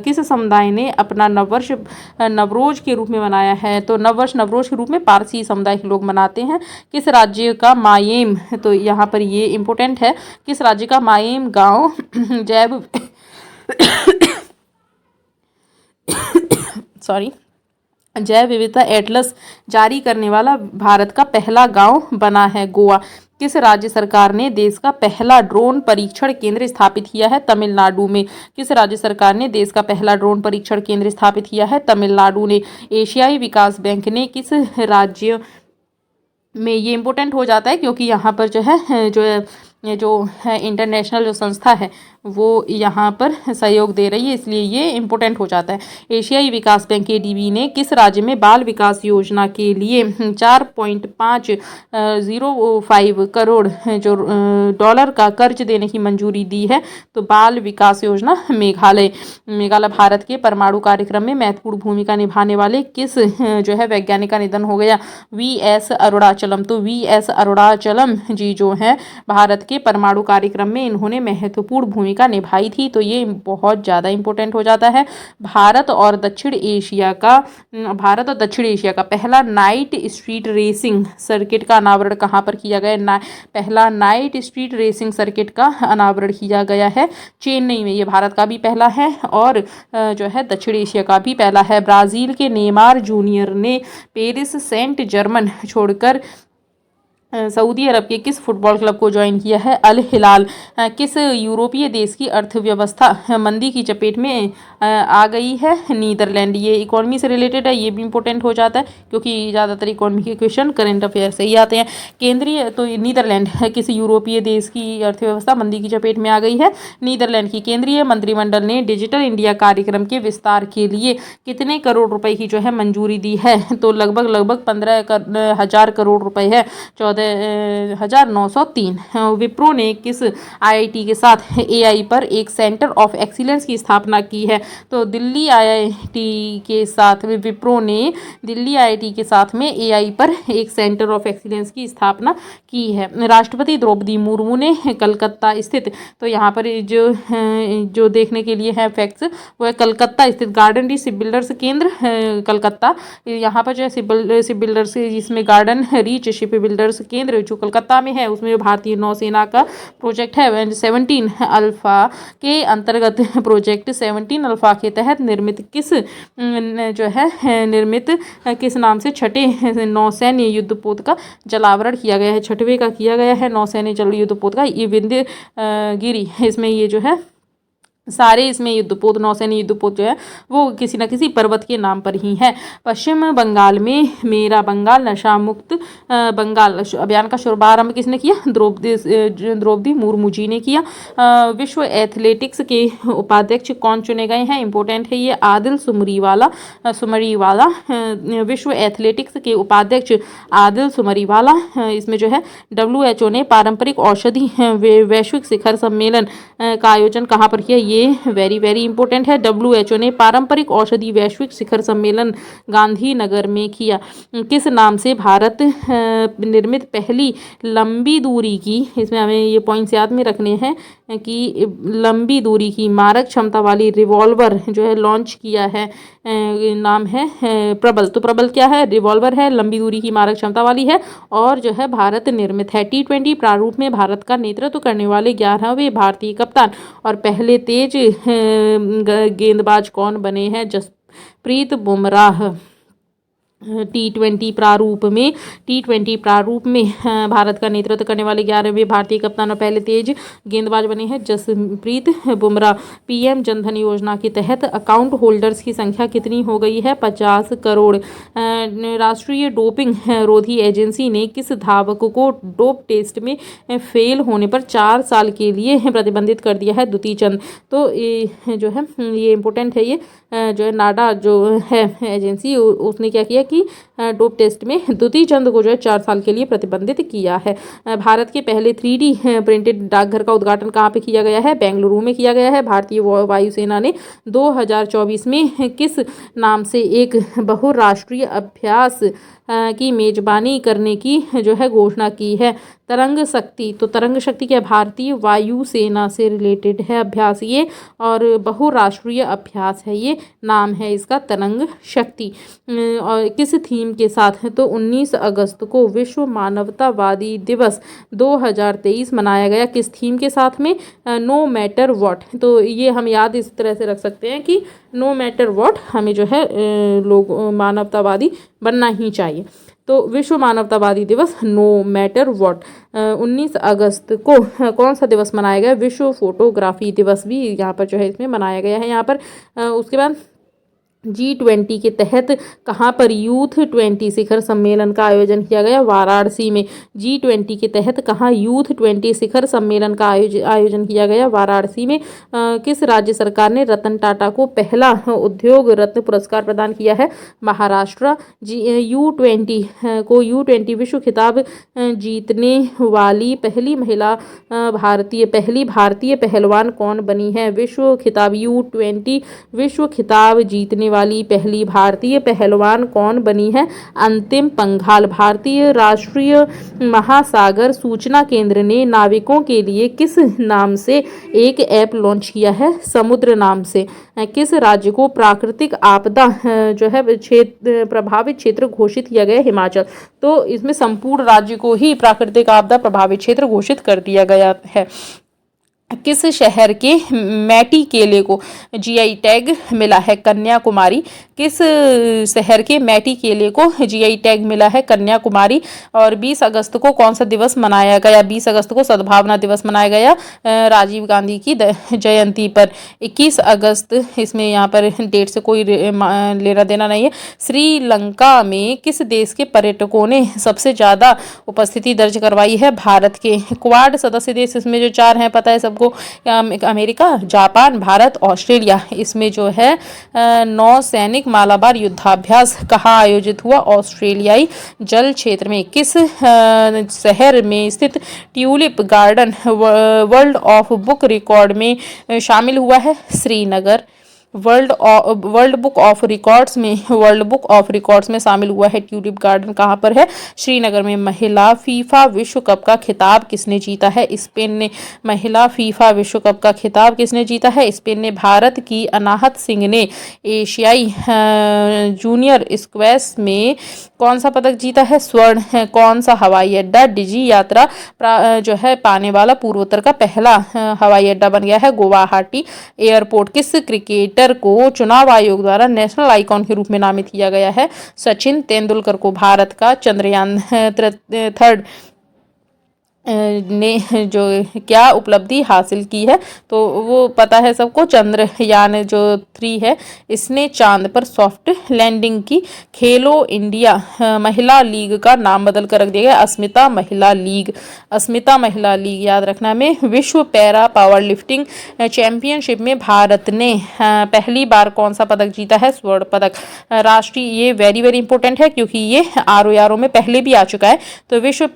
किस समुदाय ने अपना नववर्ष नवरोज के रूप में मनाया है? तो नवरोज के रूप में पारसी समुदाय के लोग मनाते हैं। किस राज्य का मायेम, तो यहाँ पर ये इम्पोर्टेंट है, किस राज्य का मायेम गांव जैव विविधता एटलस जारी करने वाला भारत का पहला गांव बना है? गोवा। किस राज्य सरकार ने देश का पहला ड्रोन परीक्षण केंद्र स्थापित किया है? तमिलनाडु में। किस राज्य सरकार ने देश का पहला ड्रोन परीक्षण केंद्र स्थापित किया है? तमिलनाडु ने। एशियाई विकास बैंक ने किस राज्य में, ये इम्पोर्टेंट हो जाता है क्योंकि यहाँ पर जो है इंटरनेशनल जो संस्था है वो यहाँ पर सहयोग दे रही है, इसलिए ये इम्पोर्टेंट हो जाता है। एशियाई विकास बैंक ADB ने किस राज्य में बाल विकास योजना के लिए 4.505 करोड़ जो डॉलर का कर्ज देने की मंजूरी दी है? तो बाल विकास योजना मेघालय। भारत के परमाणु कार्यक्रम में महत्वपूर्ण भूमिका निभाने वाले किस जो है वैज्ञानिक का निधन हो गया? VS अरुणाचलम। तो VS अरुणाचलम जी जो है भारत के परमाणु कार्यक्रम में इन्होंने महत्वपूर्ण भूमिका निभाई थी, तो ये बहुत ज़्यादा इंपॉर्टेंट हो जाता है। भारत और दक्षिण एशिया का पहला नाइट स्ट्रीट रेसिंग सर्किट का अनावरण कहाँ पर किया गया? पहला नाइट स्ट्रीट रेसिंग सर्किट का अनावरण किया गया है चेन्नई में। ये भारत का भी पहला है और जो है दक्षिण एशिया का भी पहला है। ब्राज़ील के नेमार जूनियर ने पेरिस सेंट जर्मन छोड़कर सऊदी अरब के किस फुटबॉल क्लब को ज्वाइन किया है? अल हिलाल। किस यूरोपीय देश की अर्थव्यवस्था मंदी की चपेट में आ गई है? नीदरलैंड। ये इकोनॉमी से रिलेटेड है, ये भी इंपॉर्टेंट हो जाता है क्योंकि ज़्यादातर इकोनॉमी के क्वेश्चन करंट अफेयर से ही आते हैं। केंद्रीय तो नीदरलैंड किस यूरोपीय देश की अर्थव्यवस्था मंदी की चपेट में आ गई है? नीदरलैंड की। केंद्रीय मंत्रिमंडल ने डिजिटल इंडिया कार्यक्रम के विस्तार के लिए कितने करोड़ रुपए की जो है मंजूरी दी है? तो लगभग 15,000 करोड़ रुपए है, 14,903। विप्रो ने किस आईआईटी के साथ एआई पर एक सेंटर ऑफ एक्सीलेंस की स्थापना की है? तो दिल्ली आईआईटी के साथ विप्रो ने दिल्ली आईआईटी के साथ में एआई पर एक सेंटर ऑफ एक्सीलेंस की स्थापना की है। राष्ट्रपति द्रौपदी मुर्मू ने कलकत्ता स्थित, तो यहाँ पर जो देखने के लिए है फैक्ट्स वो है कलकत्ता स्थित गार्डन री शिप बिल्डर्स केंद्र कलकत्ता, यहाँ पर जो है शिप बिल्डर्स जिसमें गार्डन रीच शिप बिल्डर्स केंद्र जो कलकत्ता में है उसमें भारतीय नौसेना का प्रोजेक्ट है 17 अल्फा के अंतर्गत। प्रोजेक्ट 17 अल्फा के तहत निर्मित किस नाम से छठे नौसैन्य युद्धपोत का जलावरण किया गया है? छठवें का किया गया है नौसैन्य जल युद्धपोत का, ये विंध्यगिरि। इसमें ये जो है सारे इसमें युद्धपोत नौसैन्य युद्धपोत जो है वो किसी न किसी पर्वत के नाम पर ही है। पश्चिम बंगाल में मेरा बंगाल नशा मुक्त बंगाल अभियान का शुभारंभ किसने किया? द्रौपदी मुर्मू जी ने किया। विश्व एथलेटिक्स के उपाध्यक्ष कौन चुने गए हैं? इंपॉर्टेंट है ये, आदिल सुमरीवाला। विश्व एथलेटिक्स के उपाध्यक्ष आदिल सुमरीवाला। इसमें जो है WHO ने पारंपरिक औषधि वैश्विक शिखर सम्मेलन का आयोजन कहाँ पर किया? ये वेरी इंपॉर्टेंट है। WHO ने पारंपरिक औषधि वैश्विक शिखर सम्मेलन गांधीनगर में किया। किस नाम से भारत निर्मित पहली लंबी दूरी की, इसमें हमें ये पॉइंट्स याद में रखने हैं कि लंबी दूरी की मारक क्षमता वाली रिवॉल्वर जो है लॉन्च किया है, नाम है प्रबल। तो प्रबल क्या है? रिवॉल्वर है, लंबी दूरी की मारक क्षमता वाली है और जो है भारत निर्मित है। T20 प्रारूप में भारत का नेतृत्व करने वाले 11वें भारतीय कप्तान और पहले तेज गेंदबाज कौन बने हैं? जसप्रीत बुमराह। T20 प्रारूप में भारत का नेतृत्व करने वाले 11वें भारतीय कप्तान और पहले तेज गेंदबाज बने हैं जसप्रीत बुमराह। पीएम जनधन योजना के तहत अकाउंट होल्डर्स की संख्या कितनी हो गई है? 50 करोड़। राष्ट्रीय डोपिंग रोधी एजेंसी ने किस धावक को डोप टेस्ट में फेल होने पर 4 साल के लिए प्रतिबंधित कर दिया है? द्युति चंद। तो ये जो है ये इम्पोर्टेंट है, ये जो है नाडा जो है एजेंसी उसने क्या किया कि डोप टेस्ट में द्युति चंद को जो है 4 साल के लिए प्रतिबंधित किया है। भारत के पहले 3D प्रिंटेड डाकघर का उद्घाटन कहाँ पे किया गया है? बेंगलुरु में किया गया है। भारतीय वायुसेना ने 2024 में किस नाम से एक बहुराष्ट्रीय अभ्यास की मेजबानी करने की जो है घोषणा की है? तरंग शक्ति। तो तरंग शक्ति क्या? भारतीय वायुसेना से रिलेटेड है अभ्यास ये और बहुराष्ट्रीय अभ्यास है, ये नाम है इसका तरंग शक्ति। और किस थीम के साथ? तो 19 अगस्त को विश्व मानवतावादी दिवस 2023 मनाया गया। किस थीम के साथ में? No matter what. तो ये हम याद इस तरह से रख सकते हैं कि नो मैटर व्हाट हमें जो है लोग मानवतावादी बनना ही चाहिए। तो विश्व मानवतावादी दिवस नो मैटर व्हाट। 19 अगस्त को कौन सा दिवस मनाया गया? विश्व फोटोग्राफी दिवस भी यहाँ पर जो है इसमें मनाया गया है। यहाँ पर उसके बाद G20 के तहत कहाँ पर यूथ 20 शिखर सम्मेलन का आयोजन किया गया? वाराणसी में। G20 के तहत कहाँ यूथ 20 शिखर सम्मेलन का आयोजन किया गया? वाराणसी में। किस राज्य सरकार ने रतन टाटा को पहला उद्योग रत्न पुरस्कार प्रदान किया है? महाराष्ट्र। U20 विश्व खिताब जीतने वाली पहली महिला पहली भारतीय पहलवान कौन बनी है? विश्व खिताब U20 विश्व खिताब जीतने वाली पहली भारतीय पहलवान कौन बनी है? अंतिम पंघाल। भारतीय राष्ट्रीय महासागर सूचना केंद्र ने नाविकों के लिए किस नाम से एक ऐप लॉन्च किया है? समुद्र नाम से। किस राज्य को प्राकृतिक आपदा जो है प्रभावित क्षेत्र घोषित किया गया? हिमाचल। तो इसमें संपूर्ण राज्य को ही प्राकृतिक आपदा प्रभावित क्षेत्र घोषित कर दिया गया है। किस शहर के मैटी केले को जीआई टैग मिला है? कन्याकुमारी। किस शहर के मैटी केले को जीआई टैग मिला है? कन्याकुमारी। और 20 अगस्त को कौन सा दिवस मनाया गया? 20 अगस्त को सद्भावना दिवस मनाया गया राजीव गांधी की जयंती पर। 21 अगस्त, इसमें यहाँ पर डेट से कोई लेना देना नहीं है। श्रीलंका में किस देश के पर्यटकों ने सबसे ज़्यादा उपस्थिति दर्ज करवाई है? भारत के। क्वाड सदस्य देश इसमें जो 4 हैं पता है सबको, अमेरिका, जापान, भारत, ऑस्ट्रेलिया। इसमें जो है नौसैनिक मालाबार युद्धाभ्यास कहाँ आयोजित हुआ? ऑस्ट्रेलियाई जल क्षेत्र में। किस शहर में स्थित tulip garden world of book record में शामिल हुआ है? Srinagar. World book of records में शामिल हुआ है ट्यूलिप गार्डन। कहाँ पर है? श्रीनगर में। महिला फीफा विश्व कप का खिताब किसने जीता है? स्पेन ने। महिला फीफा विश्व कप का खिताब किसने जीता है? स्पेन ने। भारत की अनाहत सिंह ने एशियाई जूनियर स्क्वैश में कौन सा पदक जीता है? स्वर्ण। कौन सा हवाई अड्डा डिजी यात्रा जो है पाने वाला पूर्वोत्तर का पहला हवाई अड्डा बन गया है? गुवाहाटी एयरपोर्ट। किस क्रिकेटर को चुनाव आयोग द्वारा नेशनल आइकॉन के रूप में नामित किया गया है? सचिन तेंदुलकर को। भारत का चंद्रयान 3 ने जो क्या उपलब्धि हासिल की है? तो वो पता है सबको, चंद्रयान जो 3 है इसने चांद पर सॉफ्ट लैंडिंग की। खेलो इंडिया महिला लीग का नाम बदल कर रख दिया गया अस्मिता महिला लीग। अस्मिता महिला लीग याद रखना। में विश्व पैरा पावर लिफ्टिंग चैंपियनशिप में भारत ने पहली बार कौन सा पदक जीता है? स्वर्ण पदक। राष्ट्रीय, ये वेरी वेरी इंपॉर्टेंट है क्योंकि ये आरओ में पहले भी आ चुका है। तो विश्व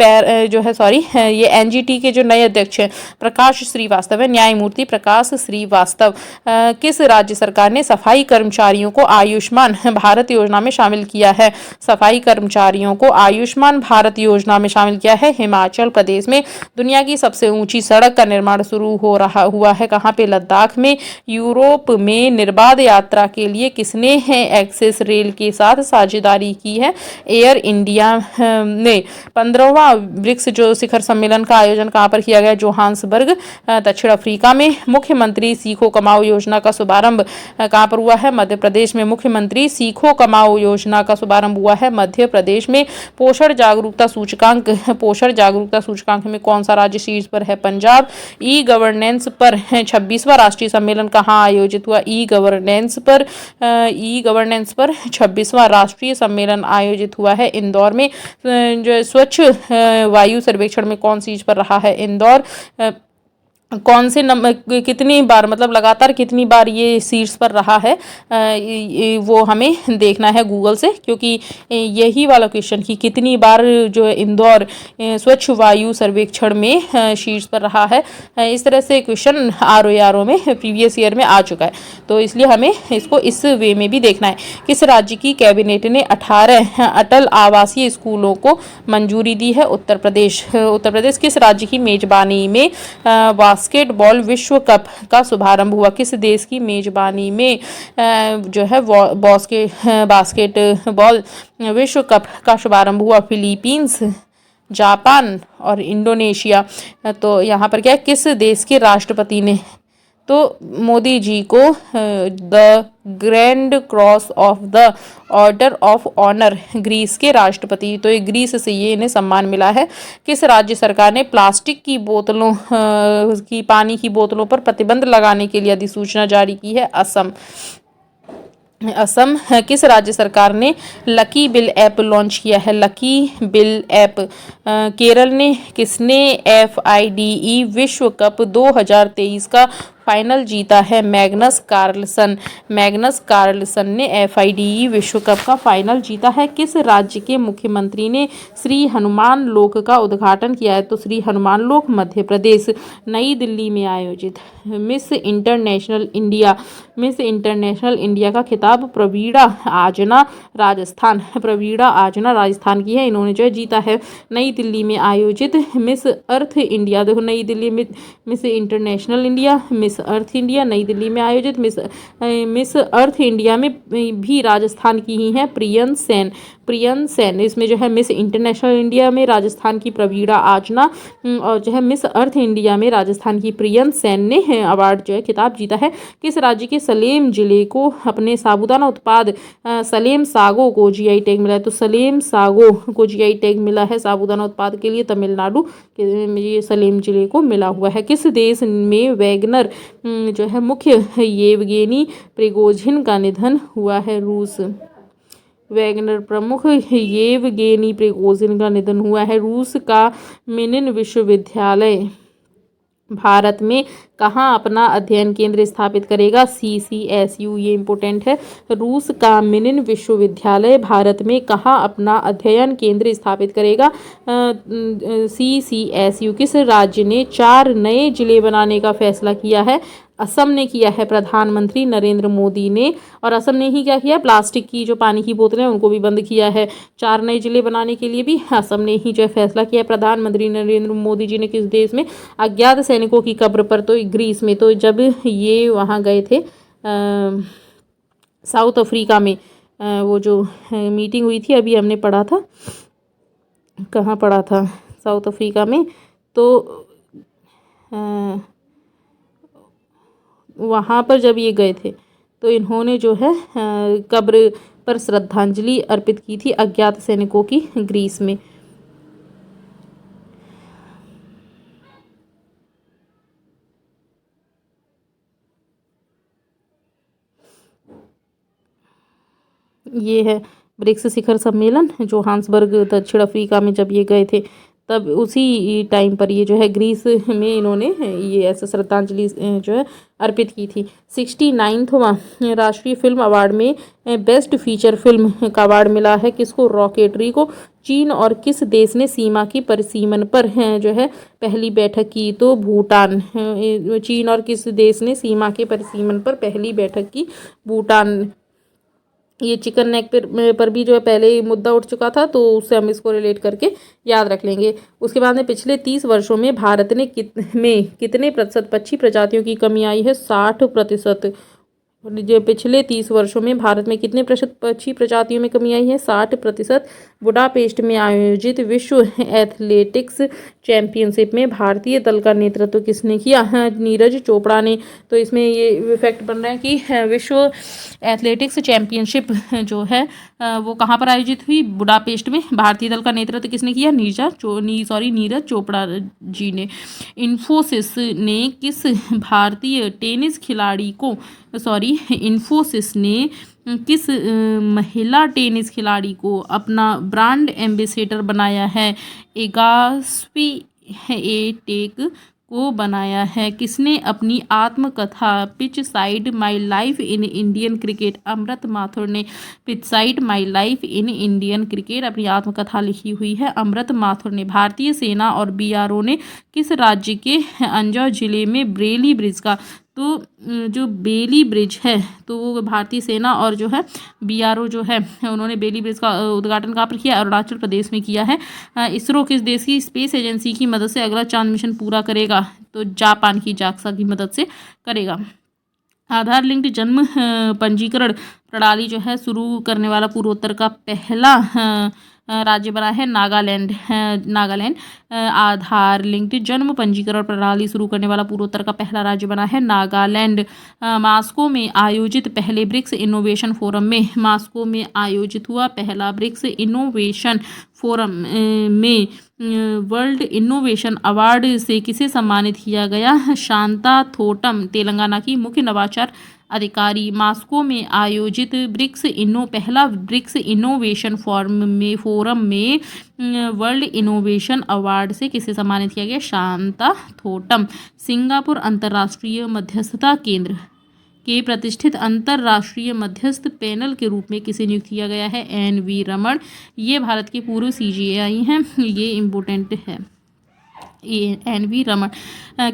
जो है ये एनजीटी के जो नए अध्यक्ष हैं प्रकाश श्रीवास्तव है। न्यायमूर्ति प्रकाश श्रीवास्तव। किस राज्य सरकार ने सफाई कर्मचारियों को आयुष्मान भारत योजना में शामिल किया है? सफाई कर्मचारियों को आयुष्मान भारत योजना में शामिल किया है हिमाचल प्रदेश में। दुनिया की सबसे ऊंची सड़क का निर्माण शुरू हुआ है कहाँ पे? लद्दाख में। यूरोप में निर्बाध यात्रा के लिए किसने एक्सेस रेल के साथ साझेदारी की है? एयर इंडिया ने। 15वां ब्रिक्स जो शिखर सम्मेलन का आयोजन कहाँ पर किया गया? जोहान्सबर्ग दक्षिण अफ्रीका में। मुख्यमंत्री सीखो कमाओ योजना का शुभारंभ कहाँ पर हुआ है? मध्य प्रदेश में। मुख्यमंत्री सीखो कमाओ योजना का शुभारंभ हुआ है मध्य प्रदेश में। पोषण जागरूकता सूचकांक में कौन सा राज्य शीर्ष पर है? पंजाब। ई गवर्नेंस पर 26वां राष्ट्रीय सम्मेलन कहाँ आयोजित हुआ? ई गवर्नेंस पर 26वां राष्ट्रीय सम्मेलन आयोजित हुआ है इंदौर में। जो स्वच्छ वायु सर्वेक्षण में कौन सी चीज पर रहा है? इंदौर। कौन से नंबर, कितनी बार, मतलब लगातार कितनी बार ये शीर्ष पर रहा है वो हमें देखना है गूगल से, क्योंकि यही वाला क्वेश्चन कि कितनी बार जो है इंदौर स्वच्छ वायु सर्वेक्षण में शीर्ष पर रहा है, इस तरह से क्वेश्चन आरओ में प्रीवियस ईयर में आ चुका है, तो इसलिए हमें इसको इस वे में भी देखना है। किस राज्य की कैबिनेट ने 18 अटल आवासीय स्कूलों को मंजूरी दी है? उत्तर प्रदेश। किस राज्य की मेजबानी में बास्केटबॉल विश्व कप का शुभारंभ हुआ? किस देश की मेजबानी में जो है बास्केटबॉल विश्व कप का शुभारंभ हुआ? फिलीपींस, जापान और इंडोनेशिया। तो यहाँ पर क्या है, किस देश के राष्ट्रपति ने? तो मोदी जी को the grand cross of the order of honour, Greece के राष्ट्रपति, तो ये ग्रीस से ये इन्हें सम्मान मिला है। किस राज्य सरकार ने प्लास्टिक की बोतलों की पानी की बोतलों पर प्रतिबंध लगाने के लिए अधिसूचना जारी की है? असम। किस राज्य सरकार ने लकी बिल ऐप लॉन्च किया है? Lucky bill app. केरल ने। किसने FIDE विश्व कप 2023 का फाइनल जीता है? मैग्नस कार्लसन ने FIDE विश्व कप का फाइनल जीता है। किस राज्य के मुख्यमंत्री ने श्री हनुमान लोक का उद्घाटन किया है? तो श्री हनुमान लोक मध्य प्रदेश। नई दिल्ली में आयोजित मिस इंटरनेशनल इंडिया का खिताब प्रवीणा आजना राजस्थान की है, इन्होंने जो है जीता है। नई दिल्ली में आयोजित मिस अर्थ इंडिया, देखो नई दिल्ली में Miss International India, Miss Miss Earth India. Nai Delhi में आयोजित मिस अर्थ इंडिया में भी राजस्थान की ही हैं प्रियन सेन। इसमें जो है मिस इंटरनेशनल इंडिया में राजस्थान की प्रवीणा आजना और जो है मिस अर्थ इंडिया में राजस्थान की प्रियन सेन ने अवार्ड जो है खिताब जीता है। किस राज्य के सलेम जिले को अपने साबूदाना उत्पाद सलेम सागो को जीआई टैग मिला है? तो सलेम सागो को जीआई टैग मिला है साबूदाना उत्पाद के लिए तमिलनाडु के ये सलेम जिले को मिला हुआ है। किस देश में वैगनर जो है मुख्य येवगेनी प्रिगोजिन का निधन हुआ है? रूस। वैगनर प्रमुख येवगेनी प्रिगोजिन का निधन हुआ है। रूस का मिनिन विश्वविद्यालय भारत में कहाँ अपना अध्ययन केंद्र स्थापित करेगा? CCSU, ये इम्पोर्टेंट है। रूस का मिनिन विश्वविद्यालय भारत में कहाँ अपना अध्ययन केंद्र स्थापित करेगा? CCSU। किस राज्य ने 4 नए जिले बनाने का फैसला किया है? असम ने किया है, प्रधानमंत्री नरेंद्र मोदी ने। और असम ने ही क्या किया? प्लास्टिक की जो पानी की बोतलें उनको भी बंद किया है। 4 नए जिले बनाने के लिए भी असम ने ही जो है फैसला किया है। प्रधानमंत्री नरेंद्र मोदी जी ने किस देश में? अज्ञात सैनिकों की कब्र पर, तो ग्रीस में। तो जब ये वहाँ गए थे साउथ अफ्रीका में, वो जो मीटिंग हुई थी, अभी हमने पढ़ा था, कहाँ पढ़ा था? साउथ अफ्रीका में। तो वहाँ पर जब ये गए थे तो इन्होंने जो है कब्र पर श्रद्धांजलि अर्पित की थी अज्ञात सैनिकों की, ग्रीस में। ये है ब्रिक्स शिखर सम्मेलन जोहान्सबर्ग दक्षिण अफ्रीका में जब ये गए थे, तब उसी टाइम पर ये जो है ग्रीस में इन्होंने ये ऐसा श्रद्धांजलि जो है अर्पित की थी। 69वां राष्ट्रीय फिल्म अवार्ड में बेस्ट फीचर फिल्म का अवार्ड मिला है किसको? रॉकेटरी को। चीन और किस देश ने सीमा की परिसीमन पर जो है पहली बैठक की? तो भूटान। चीन और किस देश ने सीमा के परिसीमन पर पहली बैठक की? भूटान। ये चिकन नेक पर भी जो है पहले ही मुद्दा उठ चुका था, तो उससे हम इसको रिलेट करके याद रख लेंगे। उसके बाद में पिछले 30 वर्षों में भारत ने कितने प्रतिशत पक्षी प्रजातियों की कमी आई है? 60%। जो पिछले 30 वर्षों में भारत में कितने प्रतिशत पक्षी प्रजातियों में कमी आई है? 60%। बुडापेस्ट में आयोजित विश्व एथलेटिक्स चैंपियनशिप में भारतीय दल का नेतृत्व किसने किया? नीरज चोपड़ा ने। तो इसमें ये फैक्ट बन रहा है कि विश्व एथलेटिक्स चैंपियनशिप जो है वो कहाँ पर आयोजित हुई? बुडापेस्ट में। भारतीय दल का नेतृत्व किसने किया? नीरज चोपड़ा जी ने। इन्फोसिस ने किस भारतीय टेनिस खिलाड़ी को इन्फोसिस ने किस महिला टेनिस खिलाड़ी को अपना ब्रांड एम्बेसडर बनाया है? एगास्वी टेक को बनाया है। किसने अपनी आत्मकथा pitch side my life in Indian cricket? Amrit Mathur ने pitch side my life in Indian cricket अपनी आत्मकथा लिखी हुई है अमृत माथुर ने। भारतीय सेना और BRO ने किस राज्य के अंजौ जिले में बेली ब्रिज का? तो जो बेली ब्रिज है तो वो भारतीय सेना और जो है BRO जो है उन्होंने बेली ब्रिज का उद्घाटन कहाँ पर किया? अरुणाचल प्रदेश में किया है। इसरो किस देश की स्पेस एजेंसी की मदद से अगला चांद मिशन पूरा करेगा? तो जापान की JAXA की मदद से करेगा। आधार लिंक्ड जन्म पंजीकरण प्रणाली जो है शुरू करने वाला पूर्वोत्तर का पहला राज्य बना है नागालैंड। आधार लिंक्ड जन्म पंजीकरण प्रणाली शुरू करने वाला पूर्वोत्तर का पहला राज्य बना है नागालैंड। मॉस्को में आयोजित पहले ब्रिक्स इनोवेशन फोरम में आयोजित हुआ पहला ब्रिक्स इनोवेशन फोरम में वर्ल्ड इनोवेशन अवार्ड से किसे सम्मानित किया गया? शांता थोटम, तेलंगाना की मुख्य नवाचार अधिकारी। मॉस्को में आयोजित पहला ब्रिक्स इनोवेशन फोरम में वर्ल्ड इनोवेशन अवार्ड से किसे सम्मानित किया गया? शांता थोटम। सिंगापुर अंतर्राष्ट्रीय मध्यस्थता केंद्र के प्रतिष्ठित अंतर्राष्ट्रीय मध्यस्थ पैनल के रूप में किसे नियुक्त किया गया है? NV रमण। ये भारत के पूर्व CGI हैं, ये इम्पोर्टेंट है। NV रमण।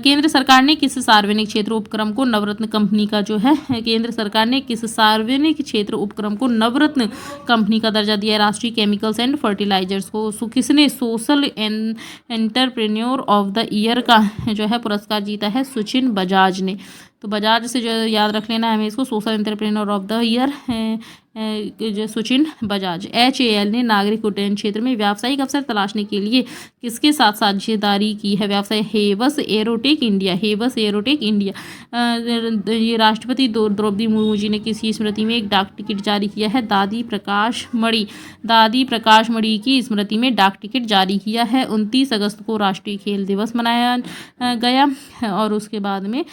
केंद्र सरकार ने किस सार्वजनिक क्षेत्र उपक्रम को नवरत्न कंपनी का जो है केंद्र सरकार ने किस सार्वजनिक क्षेत्र उपक्रम को नवरत्न कंपनी का दर्जा दिया है? राष्ट्रीय केमिकल्स एंड फर्टिलाइजर्स को। किसने social entrepreneur of the year का जो है पुरस्कार जीता है? सचिन बजाज ने। तो बजाज से जो याद रख लेना है हमें इसको, social entrepreneur of the year जो सचिन बजाज। HAL ने नागरिक उड्डयन क्षेत्र में व्यावसायिक अवसर तलाशने के लिए किसके साथ साझेदारी की है? व्यवसाय हेवस एरोटेक इंडिया, हेवस एरोटेक इंडिया। ये राष्ट्रपति द्रौपदी मुर्मू जी ने किसी स्मृति में एक डाक टिकट जारी किया है? दादी प्रकाश मणि की स्मृति में डाक टिकट जारी किया है। 29 अगस्त को राष्ट्रीय खेल दिवस मनाया गया। और उसके बाद में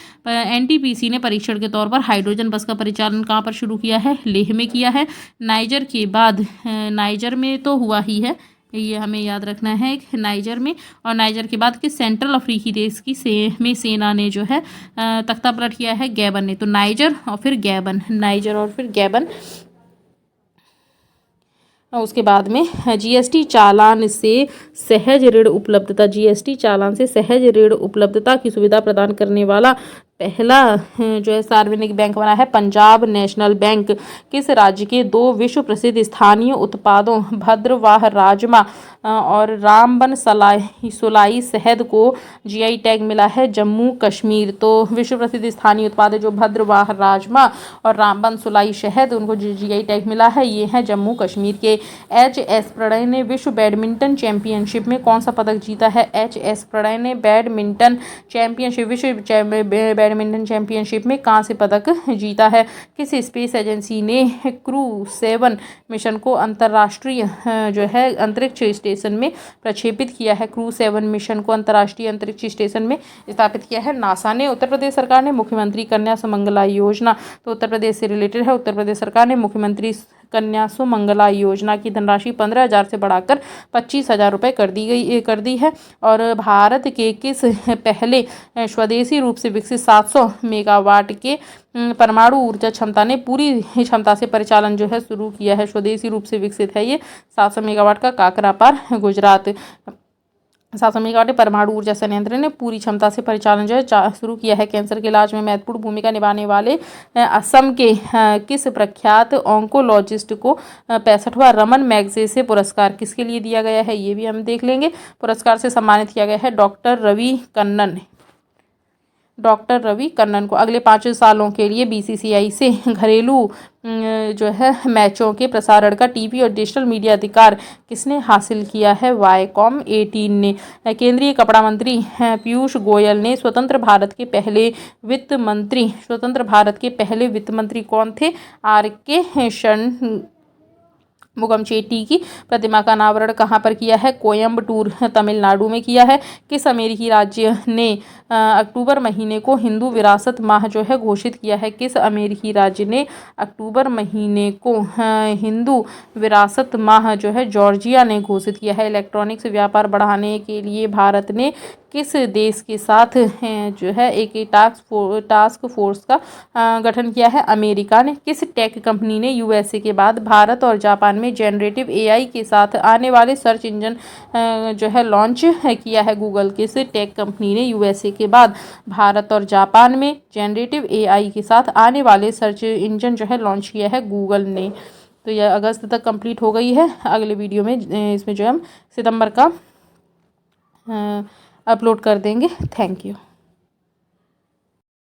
NTPC ने परीक्षण के तौर पर हाइड्रोजन बस का परिचालन कहाँ पर शुरू किया है? लेह में किया है। नाइजर के बाद, नाइजर में तो हुआ ही है, ये हमें याद रखना है, नाइजर में। और नाइजर के बाद कि सेंट्रल अफ्रीकी देश की सेना ने जो है तख्ता पलट किया है? गैबन ने। तो नाइजर और फिर गैबन, नाइजर और फिर गैबन। उसके बाद में GST चालान से सहज ऋण उपलब्धता, GST चालान से सहज ऋण उपलब्धता की सुविधा प्रदान करने वाला पहला जो है सार्वजनिक बैंक बना है पंजाब नेशनल बैंक। किस राज्य के 2 विश्व प्रसिद्ध स्थानीय उत्पादों भद्रवाह राजमा और रामबन सुलाई शहद को GI टैग मिला है? जम्मू कश्मीर। तो विश्व प्रसिद्ध स्थानीय उत्पाद जो भद्रवाह राजमा और रामबन सुलाई शहद, उनको GI टैग मिला है, ये है जम्मू कश्मीर के। HS प्रणय ने विश्व बैडमिंटन चैंपियनशिप में कौन सा पदक जीता है? HS प्रणय ने बैडमिंटन चैंपियनशिप, विश्व बैडमिंटन चैंपियनशिप में कांस्य पदक जीता है? किस स्पेस एजेंसी ने क्रू 7 मिशन को अंतर्राष्ट्रीय जो है अंतरिक्ष स्टेशन में प्रक्षेपित किया है? क्रू 7 मिशन को अंतर्राष्ट्रीय अंतरिक्ष स्टेशन में स्थापित किया है नासा ने। उत्तर प्रदेश सरकार ने मुख्यमंत्री कन्या सुमंगला योजना, तो उत्तर प्रदेश से रिलेटेड है। उत्तर प्रदेश सरकार ने मुख्यमंत्री कन्या सुमंगला योजना की धनराशि 15,000 से बढ़ाकर 25,000 रुपये कर दी है। और भारत के किस पहले स्वदेशी रूप से विकसित 700 मेगावाट के परमाणु ऊर्जा क्षमता ने पूरी क्षमता से परिचालन जो है शुरू किया है? स्वदेशी रूप से विकसित है ये 700 मेगावाट का काकरापार गुजरात। 700 मेगावाट परमाणु ऊर्जा संयंत्र ने पूरी क्षमता से परिचालन जो है शुरू किया है। कैंसर के इलाज में महत्वपूर्ण भूमिका निभाने वाले असम के किस प्रख्यात ऑन्कोलॉजिस्ट को 65वां रमन मैग्सेसे पुरस्कार किसके लिए दिया गया है? ये भी हम देख लेंगे। पुरस्कार से सम्मानित किया गया है डॉक्टर रवि कन्नन को। अगले 5 सालों के लिए BCCI से घरेलू जो है मैचों के प्रसारण का TV और डिजिटल मीडिया अधिकार किसने हासिल किया है? वायकॉम 18 ने। केंद्रीय कपड़ा मंत्री पीयूष गोयल ने स्वतंत्र भारत के पहले वित्त मंत्री कौन थे? RK मुगमचेट्टी की प्रतिमा का अनावरण कहाँ पर किया है? कोयम्बटूर तमिलनाडु में किया है। किस अमेरिकी राज्य ने अक्टूबर महीने को हिंदू विरासत माह जो है घोषित किया है? किस अमेरिकी राज्य ने अक्टूबर महीने को हिंदू विरासत माह जो है जॉर्जिया ने घोषित किया है। इलेक्ट्रॉनिक्स व्यापार बढ़ाने के लिए भारत ने किस देश के साथ जो है एक टास्क फोर्स का गठन किया है? अमेरिका ने। किस टेक कंपनी ने USA के बाद भारत और जापान में जनरेटिव AI के साथ आने वाले सर्च इंजन जो है लॉन्च किया है? गूगल। किस टेक कंपनी ने USA के बाद भारत और जापान में जनरेटिव AI के साथ आने वाले सर्च इंजन जो है लॉन्च किया है? गूगल ने। तो यह अगस्त तक कंप्लीट हो गई है। अगले वीडियो में इसमें जो हम सितंबर का अपलोड कर देंगे। Thank you.